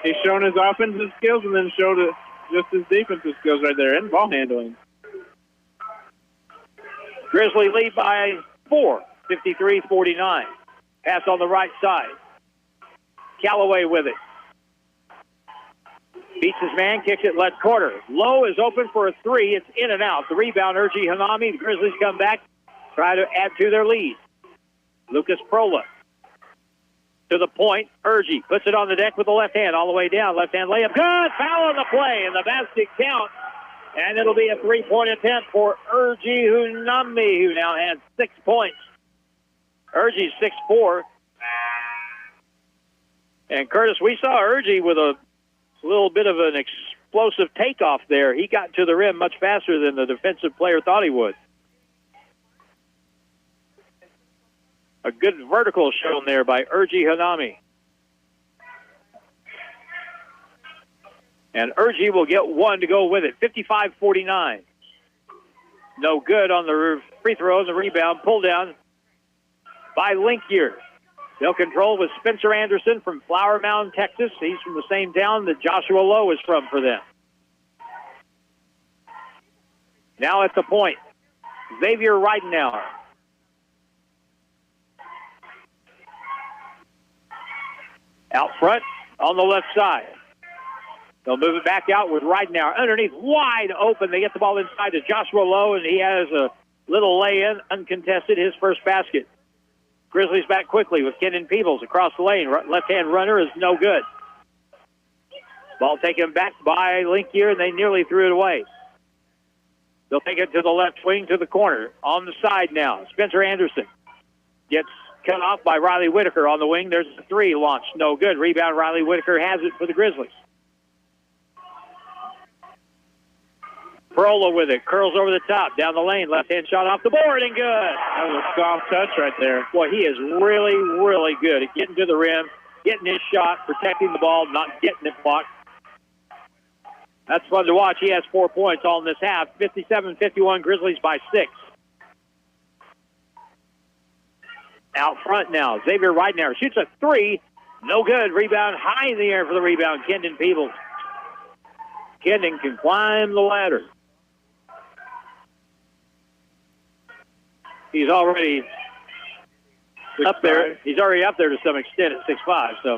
He's shown his offensive skills and then showed it just his defensive skills right there and ball handling. Grizzly lead by 4, 53-49. Pass on the right side. Callaway with it. Beats his man, kicks it left corner. Lowe is open for a 3. It's in and out. The rebound, Urgi Hunami. The Grizzlies come back, try to add to their lead. Lucas Prola to the point. Urgi puts it on the deck with the left hand all the way down. Left hand layup. Good. Foul on the play, and the basket count. And it'll be a 3-point attempt for Urgi Hunami, who now has 6 points. Urgi's 6'4". And Curtis, we saw Urgi with a little bit of an explosive takeoff there. He got to the rim much faster than the defensive player thought he would. A good vertical shown there by Urgi Hunami. And Urgi will get 1 to go with it. 55-49. No good on the free throw and the rebound. Pulled down by Linkier. They'll control with Spencer Anderson from Flower Mound, Texas. He's from the same town that Joshua Lowe is from for them. Now at the point, Xavier Reidenauer. Out front on the left side. They'll move it back out with Reidenauer underneath, wide open. They get the ball inside to Joshua Lowe, and he has a Little lay-in, uncontested, his first basket. Grizzlies back quickly with Kendon Peebles across the lane. Left-hand runner is no good. Ball taken back by Linkier, and they nearly threw it away. They'll take it to the left wing to the corner. On the side now, Spencer Anderson gets cut off by Riley Whitaker on the wing. There's a three launched. No good. Rebound, Riley Whitaker has it for the Grizzlies. Perola with it. Curls over the top. Down the lane. Left-hand shot off the board and good. That was a soft touch right there. Boy, he is really, really good at getting to the rim, getting his shot, protecting the ball, not getting it blocked. That's fun to watch. He has 4 points all in this half. 57-51, Grizzlies by 6. Out front now, Xavier Ridenour shoots a three. No good. Rebound high in the air for the rebound, Kendon Peebles. Kendon can climb the ladder. He's already up there. He's already up there to some extent at 6'5", so.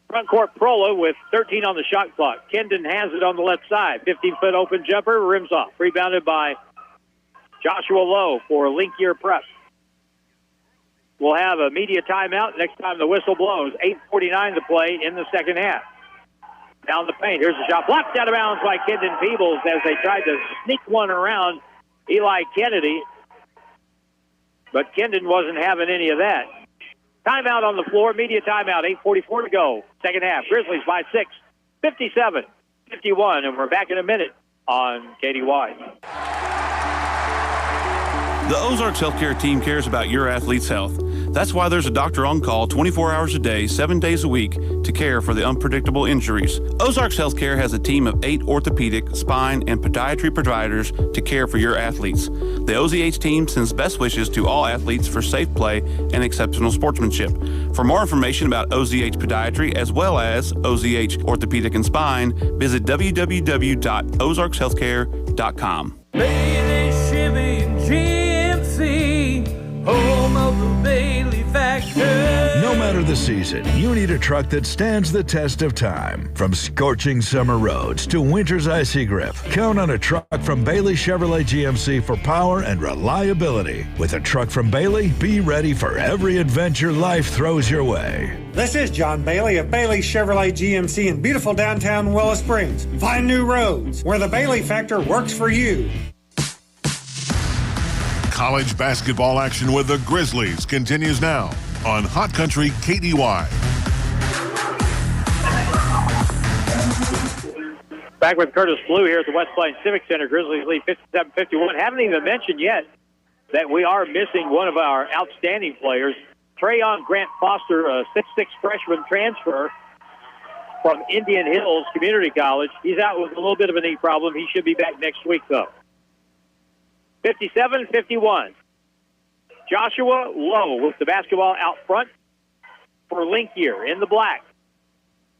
Front court Prola with 13 on the shot clock. Kendon has it on the left side. 15-foot open jumper, rims off. Rebounded by Joshua Lowe for Linkier Prep. We'll have a media timeout next time the whistle blows. 8:49 to play in the second half. Down the paint. Here's a shot blocked out of bounds by Kendon Peebles as they tried to sneak one around Eli Kennedy. But Kendon wasn't having any of that. Timeout on the floor. Media timeout. 8:44 to go. Second half. Grizzlies by 6. 57-51. And we're back in a minute on KDY. The Ozarks Healthcare team cares about your athlete's health. That's why there's a doctor on call 24 hours a day, 7 days a week to care for the unpredictable injuries. Ozarks Healthcare has a team of 8 orthopedic, spine, and podiatry providers to care for your athletes. The OZH team sends best wishes to all athletes for safe play and exceptional sportsmanship. For more information about OZH Podiatry as well as OZH Orthopedic and Spine, visit www.ozarkshealthcare.com. Bailey, Chevy, and GMC, home of the Bailey Factor. No matter the season, you need a truck that stands the test of time. From scorching summer roads to winter's icy grip, count on a truck from Bailey Chevrolet GMC for power and reliability. With a truck from Bailey, be ready for every adventure life throws your way. This is John Bailey of Bailey Chevrolet GMC in beautiful downtown Willow Springs. Find new roads where the Bailey Factor works for you. College basketball action with the Grizzlies continues now on Hot Country KDY. Back with Curtis Blue here at the West Plains Civic Center. Grizzlies lead 57-51. Haven't even mentioned yet that we are missing one of our outstanding players, Trayon Grant Foster, a 6'6" freshman transfer from Indian Hills Community College. He's out with a little bit of a knee problem. He should be back next week, though. 57-51. Joshua Lowe with the basketball out front for Linkier in the black.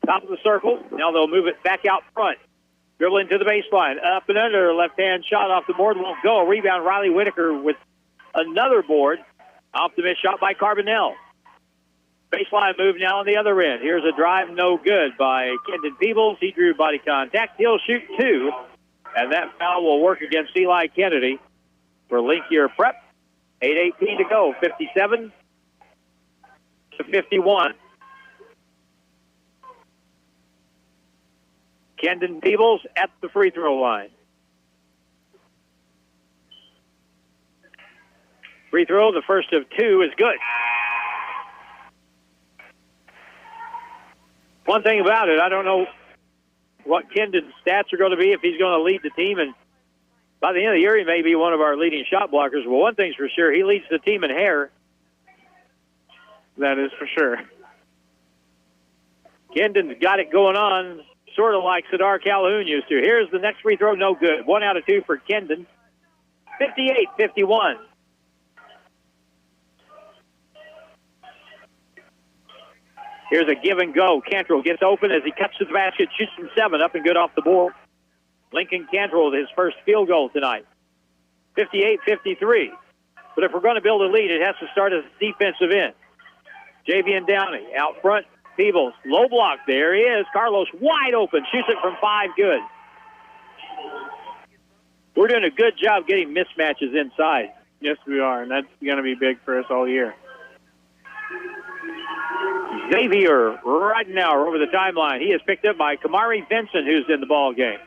Top of the circle. Now they'll move it back out front. Dribbling to the baseline. Up and under. Left-hand shot off the board. Won't go. Rebound, Riley Whitaker with another board. Off the missed shot by Carbonell. Baseline move now on the other end. Here's a drive, no good by Kendon Peebles. He drew body contact. He'll shoot two. And that foul will work against Eli Kennedy for Linkier Prep. 8:18 to go. 57-51. Kendon Peebles at the free throw line. Free throw, the first of two, is good. One thing about it, I don't know what Kendon's stats are going to be if he's going to lead the team, and by the end of the year, he may be one of our leading shot blockers. Well, one thing's for sure, he leads the team in hair. That is for sure. Kendon's got it going on, sort of like Sadar Calhoun used to. Here's the next free throw, no good. 1 out of 2 for Kendon. 58-51. Here's a give and go. Cantrell gets open as he cuts to the basket, shoots from 7, up and good off the board. Lincoln Cantrell with his first field goal tonight. 58-53. But if we're going to build a lead, it has to start at the defensive end. Javian Downey out front. Peebles, low block. There he is. Carlos wide open. Shoots it from 5. Good. We're doing a good job getting mismatches inside. Yes, we are, and that's going to be big for us all year. Xavier Ridenauer over the timeline. He is picked up by Kamari Vincent, who's in the ball game.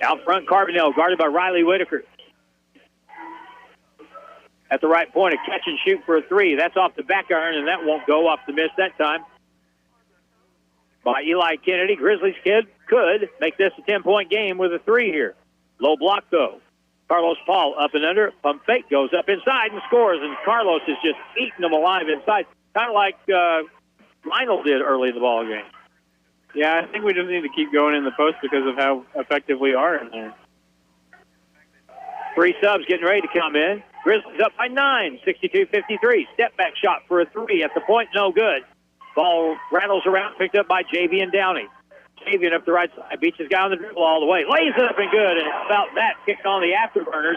Out front, Carbonell, guarded by Riley Whitaker. At the right point, a catch and shoot for a three. That's off the back iron, and that won't go off the miss that time. By Eli Kennedy, Grizzlies kid could make this a 10-point game with a three here. Low block, though. Carlos Paul up and under. Pump fake goes up inside and scores, and Carlos is just eating them alive inside, kind of like Lionel did early in the ball game. Yeah, I think we just need to keep going in the post because of how effective we are in there. Three subs getting ready to come in. Grizzlies up by 9, 62-53. Step back shot for a three at the point, no good. Ball rattles around, picked up by Javian Downey. Javian up the right side, beats his guy on the dribble all the way. Lays it up and good, and about that kicked on the afterburners.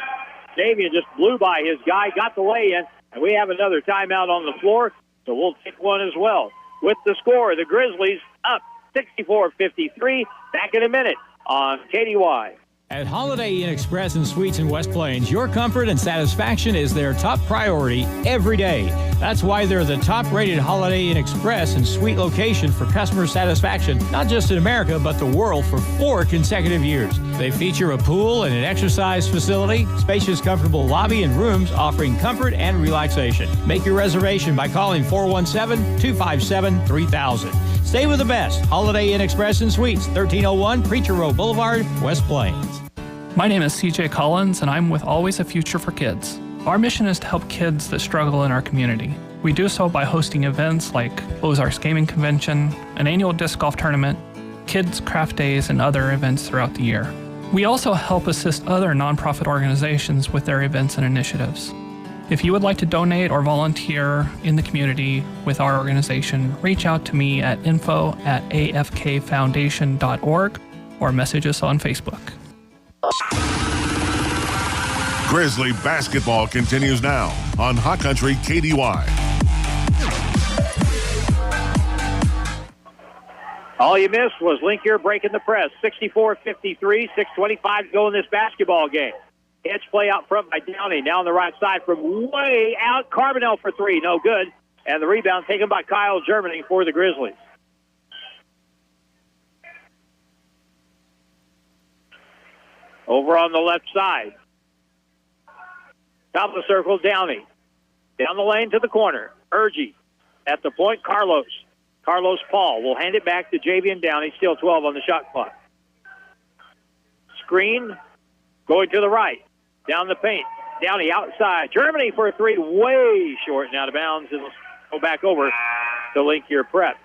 Javian just blew by his guy, got the lay in, and we have another timeout on the floor, so we'll take one as well. With the score, the Grizzlies up 64-53. Back in a minute on KDY. At Holiday Inn Express and Suites in West Plains, your comfort and satisfaction is their top priority every day. That's why they're the top-rated Holiday Inn Express and Suite location for customer satisfaction, not just in America, but the world for 4 consecutive years. They feature a pool and an exercise facility, spacious, comfortable lobby and rooms offering comfort and relaxation. Make your reservation by calling 417-257-3000. Stay with the best. Holiday Inn Express and Suites, 1301 Preacher Row Boulevard, West Plains. My name is CJ Collins, and I'm with Always a Future for Kids. Our mission is to help kids that struggle in our community. We do so by hosting events like Ozarks Gaming Convention, an annual disc golf tournament, kids' craft days, and other events throughout the year. We also help assist other nonprofit organizations with their events and initiatives. If you would like to donate or volunteer in the community with our organization, reach out to me at info@afkfoundation.org or message us on Facebook. Grizzly basketball continues now on Hot Country KDY. All you missed was Linkier breaking the press. 64-53, 6:25 to go in this basketball game. Edge play out front by Downey. Now on the right side from way out. Carbonell for three, no good. And the rebound taken by Kyle Germany for the Grizzlies. Over on the left side. Top of the circle, Downey. Down the lane to the corner. Urgie. At the point, Carlos. Carlos Paul will hand it back to Javian Downey. Still 12 on the shot clock. Screen going to the right. Down the paint. Downey outside. Germany for a three. Way short and out of bounds. It'll go back over to Linkier Prep.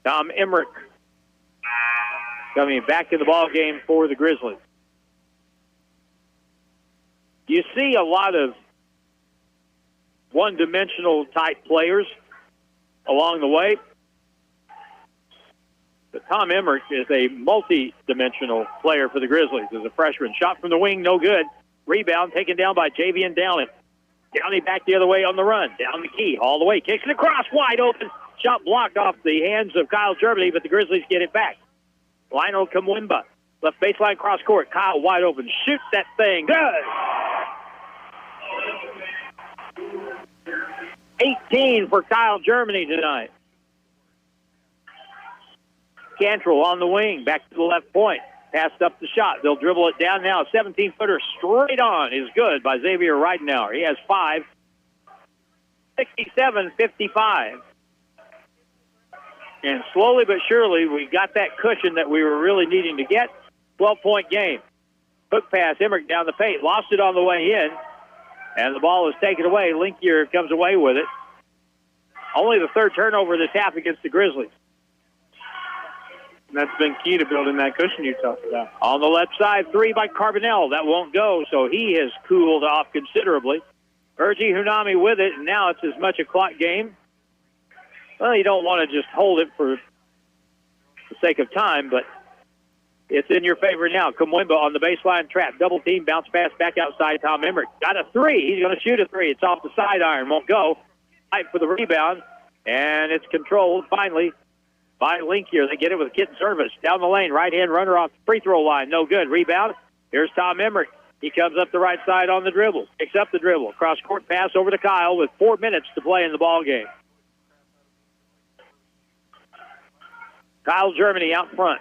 Tom Emmerich coming back to the ball game for the Grizzlies. You see a lot of one-dimensional type players along the way. But Tom Emmerich is a multi-dimensional player for the Grizzlies as a freshman. Shot from the wing, no good. Rebound taken down by Javian Downey. Downey back the other way on the run. Down the key, all the way. Kicks it across, wide open. Shot blocked off the hands of Kyle Germany, but the Grizzlies get it back. Lionel Kamwimba, left baseline cross court. Kyle wide open. Shoots that thing. Good. 18 for Kyle Germany tonight. Cantrell on the wing, back to the left point. Passed up the shot. They'll dribble it down now. 17-footer straight on is good by Xavier Ridenauer. He has 5. 67-55. And slowly but surely, we got that cushion that we were really needing to get. 12-point game. Hook pass, Emmerich down the paint. Lost it on the way in. And the ball is taken away. Linkier comes away with it. Only the third turnover this half against the Grizzlies. And that's been key to building that cushion you talked about. On the left side, three by Carbonell. That won't go, so he has cooled off considerably. Urgie Hunami with it, and now it's as much a clock game. Well, you don't want to just hold it for the sake of time, but it's in your favor now. Kamwimba on the baseline trap. Double team, bounce pass back outside. Tom Emmerich got a three. He's going to shoot a three. It's off the sidearm. Won't go. Fight for the rebound, and it's controlled finally by Link here. They get it with Kitten Service. Down the lane, right-hand runner off the free throw line. No good. Rebound. Here's Tom Emmerich. He comes up the right side on the dribble. Picks up the dribble. Cross-court pass over to Kyle with 4 minutes to play in the ball game. Kyle Germany out front.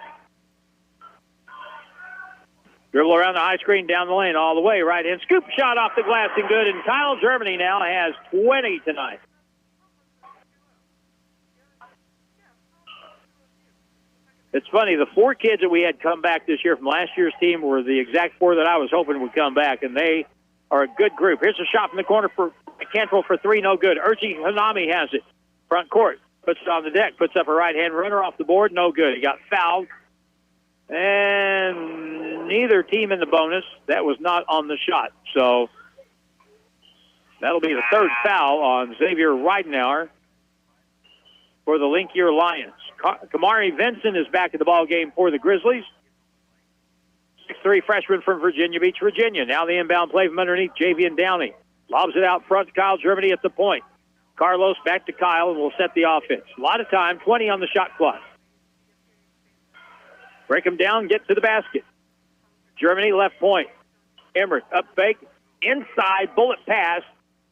Dribble around the high screen, down the lane, all the way. Right-hand scoop shot off the glass and good. And Kyle Germany now has 20 tonight. It's funny, the 4 kids that we had come back this year from last year's team were the exact 4 that I was hoping would come back, and they are a good group. Here's a shot from the corner for Cantrell for 3, no good. Urchi Hanami has it. Front court, puts it on the deck, puts up a right-hand runner off the board, no good. He got fouled, and neither team in the bonus. That was not on the shot, so that'll be the 3rd foul on Xavier Reidenauer for the Link Year Lions. Kamari Vinson is back in the ball game for the Grizzlies. 6'3" freshman from Virginia Beach, Virginia. Now the inbound play from underneath Javian Downey. Lobs it out front to Kyle Germany at the point. Carlos back to Kyle and will set the offense. A lot of time, 20 on the shot clock. Break him down, get to the basket. Germany left point. Emmerich up fake, inside, bullet pass,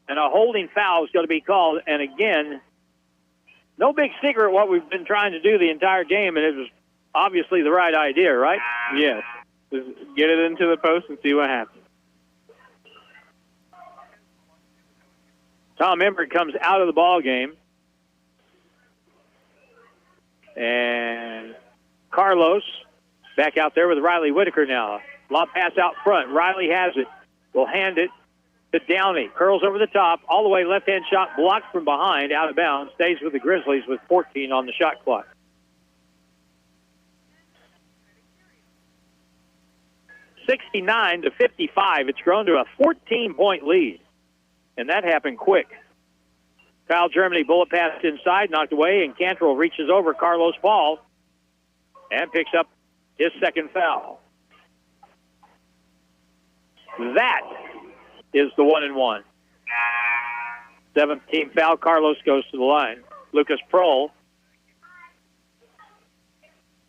and a holding foul is going to be called. And again, no big secret what we've been trying to do the entire game, and it was obviously the right idea, right? Yes. Just get it into the post and see what happens. Tom Emmerich comes out of the ball game. And Carlos back out there with Riley Whitaker now. Lob pass out front. Riley has it. Will hand it to Downey. Curls over the top. All the way left-hand shot blocked from behind. Out of bounds. Stays with the Grizzlies with 14 on the shot clock. (69-55). It's grown to a 14-point lead. And that happened quick. Kyle Germany bullet passed inside, knocked away, and Cantrell reaches over Carlos Paul and picks up his 2nd foul. That is the 1-and-1. 7th team foul. Carlos goes to the line. Lucas Prohl,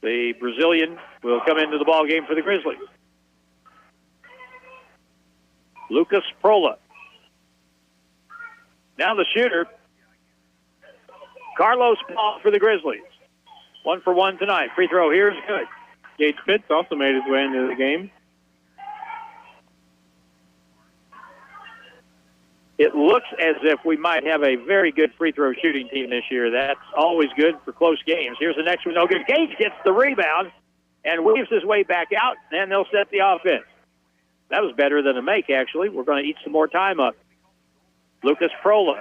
the Brazilian, will come into the ball game for the Grizzlies. Lucas Prohl. Now the shooter, Carlos Paul for the Grizzlies. 1 for 1 tonight. Free throw here is good. Gage Pitts also made his way into the game. It looks as if we might have a very good free throw shooting team this year. That's always good for close games. Here's the next one. No good. Gage gets the rebound and weaves his way back out, and they'll set the offense. That was better than a make, actually. We're going to eat some more time up. Lucas Prohl,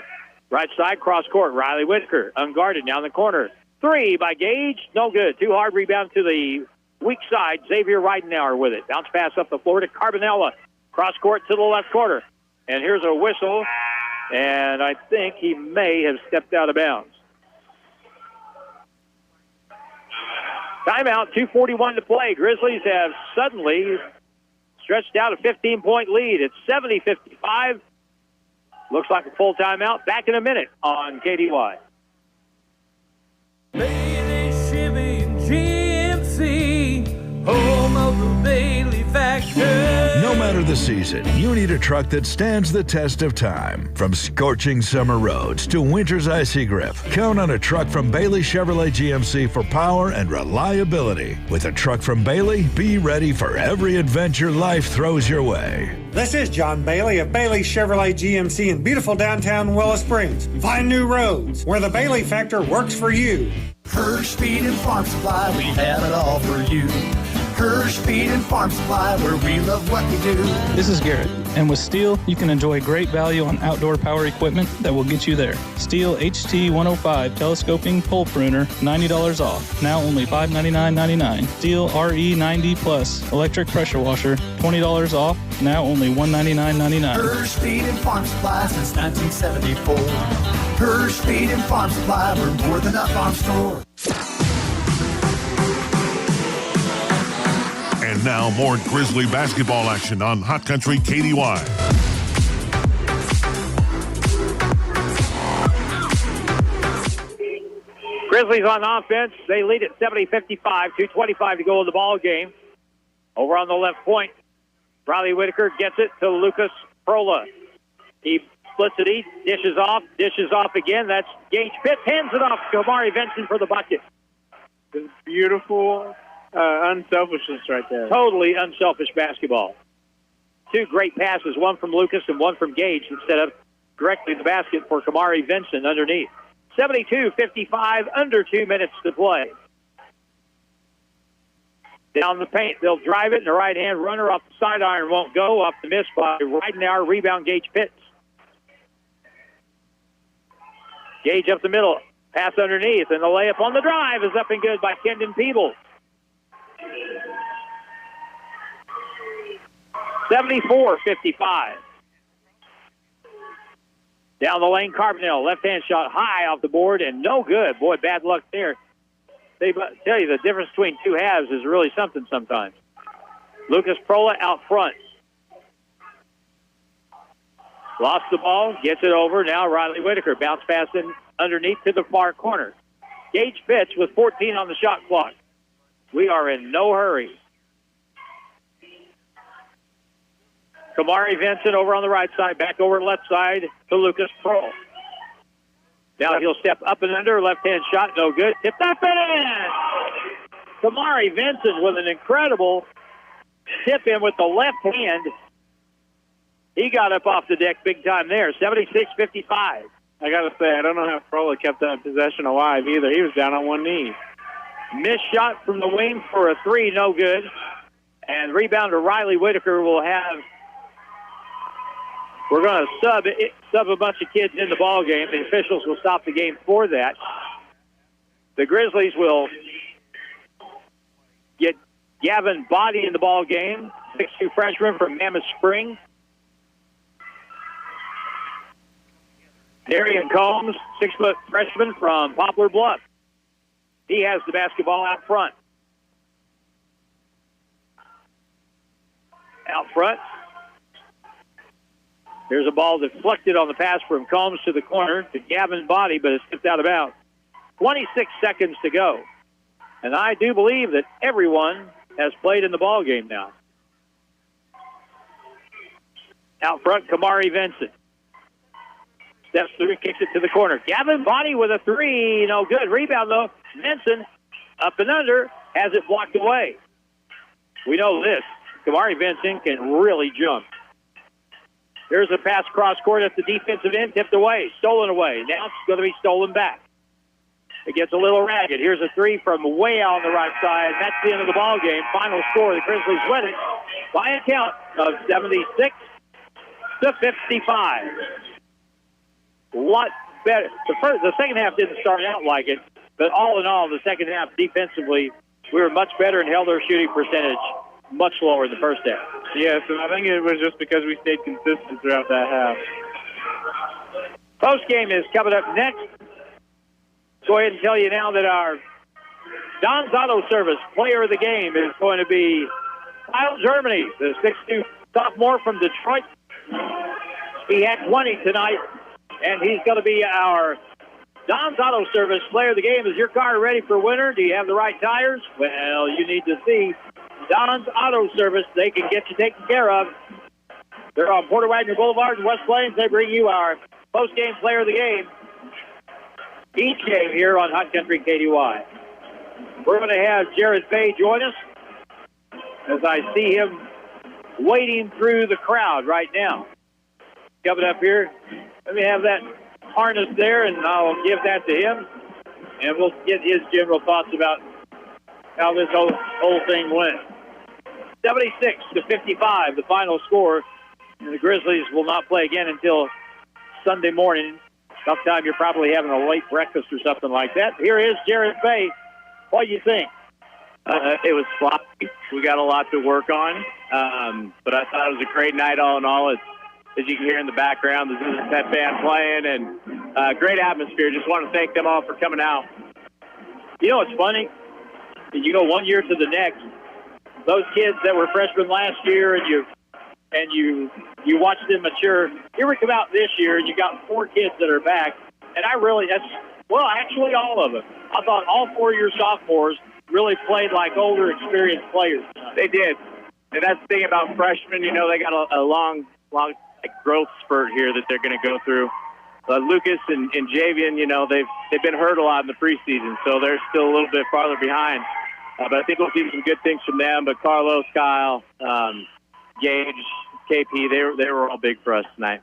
right side, cross court. Riley Whitaker, unguarded, down the corner. 3 by Gage, no good. Too hard, rebound to the weak side. Xavier Reidenauer with it. Bounce pass up the floor to Carbonella. Cross court to the left corner. And here's a whistle, and I think he may have stepped out of bounds. Timeout, 2:41 to play. Grizzlies have suddenly stretched out a 15-point lead. It's 70-55. Looks like a full timeout. Back in a minute on KDY. Bailey, Chevy, and GMC, home of the Bailey Factor. No matter the season, you need a truck that stands the test of time. From scorching summer roads to winter's icy grip, count on a truck from Bailey Chevrolet GMC for power and reliability. With a truck from Bailey, be ready for every adventure life throws your way. This is John Bailey of Bailey Chevrolet GMC in beautiful downtown Willow Springs. Find new roads where the Bailey factor works for you. Hirsch Feed and Farm Supply, we have it all for you. Hirsch Feed and Farm Supply, where we love what we do. This is Garrett, and with Steel, you can enjoy great value on outdoor power equipment that will get you there. Steel HT105 telescoping pole pruner, $90 off. Now only $599.99. Steel RE90 Plus electric pressure washer, $20 off. Now only $199.99. Hirsch Feed and Farm Supply since 1974. Hirsch Feed and Farm Supply, we're more than a farm store. And now more Grizzly basketball action on Hot Country KDY. Grizzlies on offense. They lead at 70-55, 2:25 to go in the ball game. Over on the left point, Riley Whitaker gets it to Lucas Prola. He splits it east, dishes off again. That's Gage Pitts, hands it off to Amari Vincent for the bucket. Beautiful unselfishness right there. Totally unselfish basketball. Two great passes, one from Lucas and one from Gage instead of directly the basket for Kamari Vincent underneath. 72-55, under 2 minutes to play. Down the paint, they'll drive it, and the right-hand runner off the side iron won't go. Off the miss by Ridenour, rebound Gage Pitts. Gage up the middle, pass underneath, and the layup on the drive is up and good by Kendon Peebles. 74-55. Down the lane, Carbonell, left-hand shot high off the board and no good. Boy, bad luck there. They tell you the difference between two halves is really something sometimes. Lucas Prola out front. Lost the ball, gets it over. Now Riley Whitaker bounce pass in underneath to the far corner. Gage Pitts with 14 on the shot clock. We are in no hurry. Kamari Vincent over on the right side, back over left side to Lucas Prola. Now he'll step up and under, left-hand shot, no good. Tipped up and in! Kamari Vincent with an incredible tip in with the left hand. He got up off the deck big time there, 76-55. I got to say, I don't know how Prola kept that possession alive either. He was down on one knee. Missed shot from the wing for a three, no good. And rebounder Riley Whitaker will have... We're going to sub a bunch of kids in the ball game. The officials will stop the game for that. The Grizzlies will get Gavin Body in the ball game, 6'2" freshman from Mammoth Spring. Darian Combs, 6' freshman from Poplar Bluff. He has the basketball out front. Out front. There's a ball deflected on the pass from Combs to the corner to Gavin Body, but it's tipped out of bounds. 26 seconds to go. And I do believe that everyone has played in the ball game now. Out front, Kamari Vincent. Steps through, kicks it to the corner. Gavin Body with a three. No good. Rebound, though. Vincent up and under, has it blocked away. We know this. Kamari Vincent can really jump. Here's a pass cross court at the defensive end, tipped away, stolen away. Now it's going to be stolen back. It gets a little ragged. Here's a three from way out on the right side. That's the end of the ball game. Final score, the Grizzlies win it by a count of 76-55. A lot better. The second half didn't start out like it, but all in all, the second half defensively, we were much better and held our shooting percentage much lower in the first half. Yes, and I think it was just because we stayed consistent throughout that half. Post game is coming up next. Go ahead and tell you now that our Don's Auto Service player of the game is going to be Kyle Germany, the 6'2" sophomore from Detroit. He had 20 tonight, and he's going to be our Don's Auto Service player of the game. Is your car ready for winter? Do you have the right tires? Well, you need to see Don's Auto Service. They can get you taken care of. They're on Porter Wagner Boulevard in West Plains. They bring you our post-game player of the game each game here on Hot Country KDY. We're going to have Jared Bay join us as I see him wading through the crowd right now. Coming up here, let me have that harness there, and I'll give that to him, and we'll get his general thoughts about how this whole thing went. 76-55, the final score. And the Grizzlies will not play again until Sunday morning. Sometime you're probably having a late breakfast or something like that. Here is Jared Bay. What do you think? It was sloppy. We got a lot to work on, but I thought it was a great night all in all. As you can hear in the background, the Pet Band playing, and great atmosphere. Just want to thank them all for coming out. You know what's funny? You go one year to the next. Those kids that were freshmen last year, and you watch them mature. Here we come out this year, and you got 4 kids that are back, and Well, actually, all of them. I thought all 4 of your sophomores really played like older, experienced players. They did. And that's the thing about freshmen. You know, they got a long like, growth spurt here that they're going to go through. Lucas and Javian, you know, they've been hurt a lot in the preseason, so they're still a little bit farther behind. But I think we'll see some good things from them. But Carlos, Kyle, Gage, KP, they were all big for us tonight.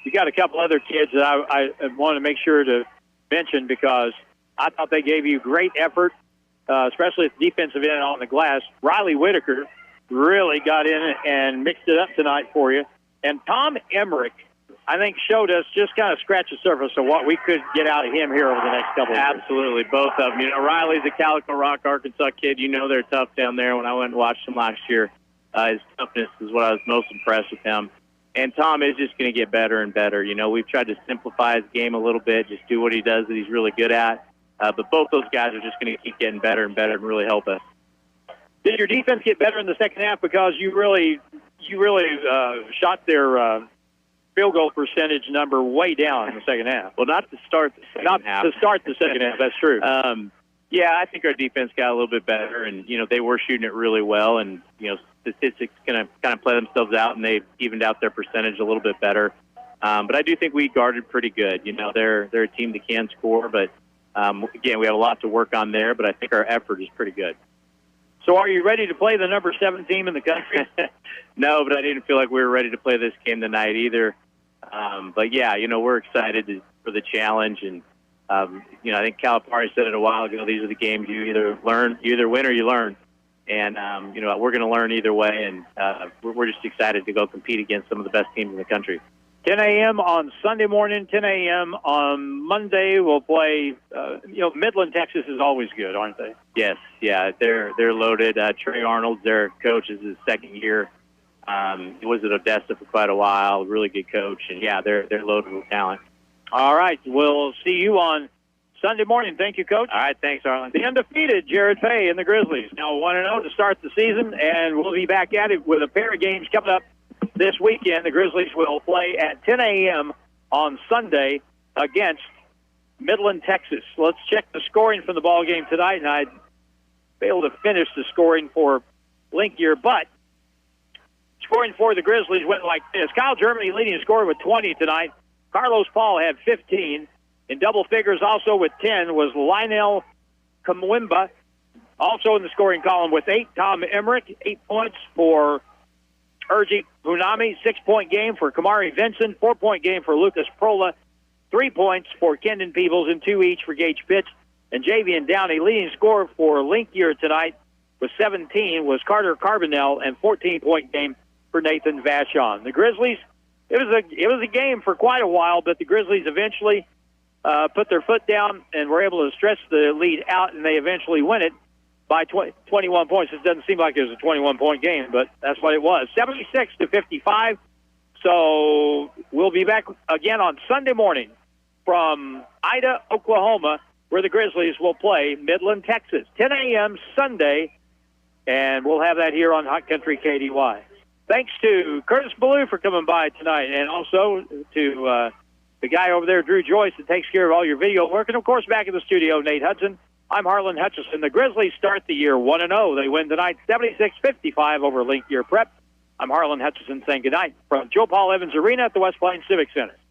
You got a couple other kids that I want to make sure to mention because I thought they gave you great effort, especially at the defensive end on the glass. Riley Whitaker really got in and mixed it up tonight for you. And Tom Emmerich, I think, showed us just kind of scratch the surface of what we could get out of him here over the next couple of years. Absolutely, both of them. You know, Riley's a Calico Rock, Arkansas kid. You know they're tough down there. When I went and watched him last year, his toughness is what I was most impressed with him. And Tom is just going to get better and better. You know, we've tried to simplify his game a little bit, just do what he does that he's really good at. But both those guys are just going to keep getting better and better and really help us. Did your defense get better in the second half because you really shot their field goal percentage number way down in the second half? Well, not to start the second half. To start the second half, that's true. Yeah, I think our defense got a little bit better, and, you know, they were shooting it really well, and, you know, statistics going to kind of play themselves out, and they've evened out their percentage a little bit better. But I do think we guarded pretty good. You know, they're a team that can score, but, again, we have a lot to work on there, but I think our effort is pretty good. So are you ready to play the number 7 team in the country? No, but I didn't feel like we were ready to play this game tonight either. But, yeah, you know, we're excited for the challenge. And, you know, I think Calipari said it a while ago, these are the games you either win or you learn. And, you know, we're going to learn either way. And we're just excited to go compete against some of the best teams in the country. 10 a.m. on Sunday morning, 10 a.m. on Monday. We'll play, you know, Midland, Texas is always good, aren't they? Yes, yeah, they're loaded. Trey Arnold's their coach, is his second year. He was at Odessa for quite a while, really good coach. And, yeah, they're loaded with talent. All right, we'll see you on Sunday morning. Thank you, Coach. All right, thanks, Arlen. The undefeated Jared Fay and the Grizzlies. Now 1-0 to start the season, and we'll be back at it with a pair of games coming up this weekend. The Grizzlies will play at 10 a.m. on Sunday against Midland, Texas. Let's check the scoring from the ball game tonight, and I failed to finish the scoring for Link Year, but scoring for the Grizzlies went like this. Kyle Germany leading the score with 20 tonight. Carlos Paul had 15. In double figures, also with 10, was Lionel Kamwimba. Also in the scoring column with 8, Tom Emmerich, 8 points for Urgi Hunami, 6-point game for Kamari Vincent, 4-point game for Lucas Prola, 3 points for Kendon Peebles, and 2 each for Gage Pitts. And Javian Downey, leading scorer for Link Year tonight with 17, was Carter Carbonell, and 14-point game for Nathan Vachon. The Grizzlies, it was a game for quite a while, but the Grizzlies eventually put their foot down and were able to stretch the lead out, and they eventually win it by 21 points. It doesn't seem like it was a 21-point game, but that's what it was. 76-55. So we'll be back again on Sunday morning from Ida, Oklahoma, where the Grizzlies will play Midland, Texas. 10 a.m. Sunday, and we'll have that here on Hot Country KDY. Thanks to Curtis Ballou for coming by tonight, and also to the guy over there, Drew Joyce, that takes care of all your video work. And, of course, back in the studio, Nate Hudson. I'm Harlan Hutchison. The Grizzlies start the year 1-0. They win tonight 76-55 over Link Year Prep. I'm Harlan Hutchison saying goodnight from Joe Paul Evans Arena at the West Plains Civic Center.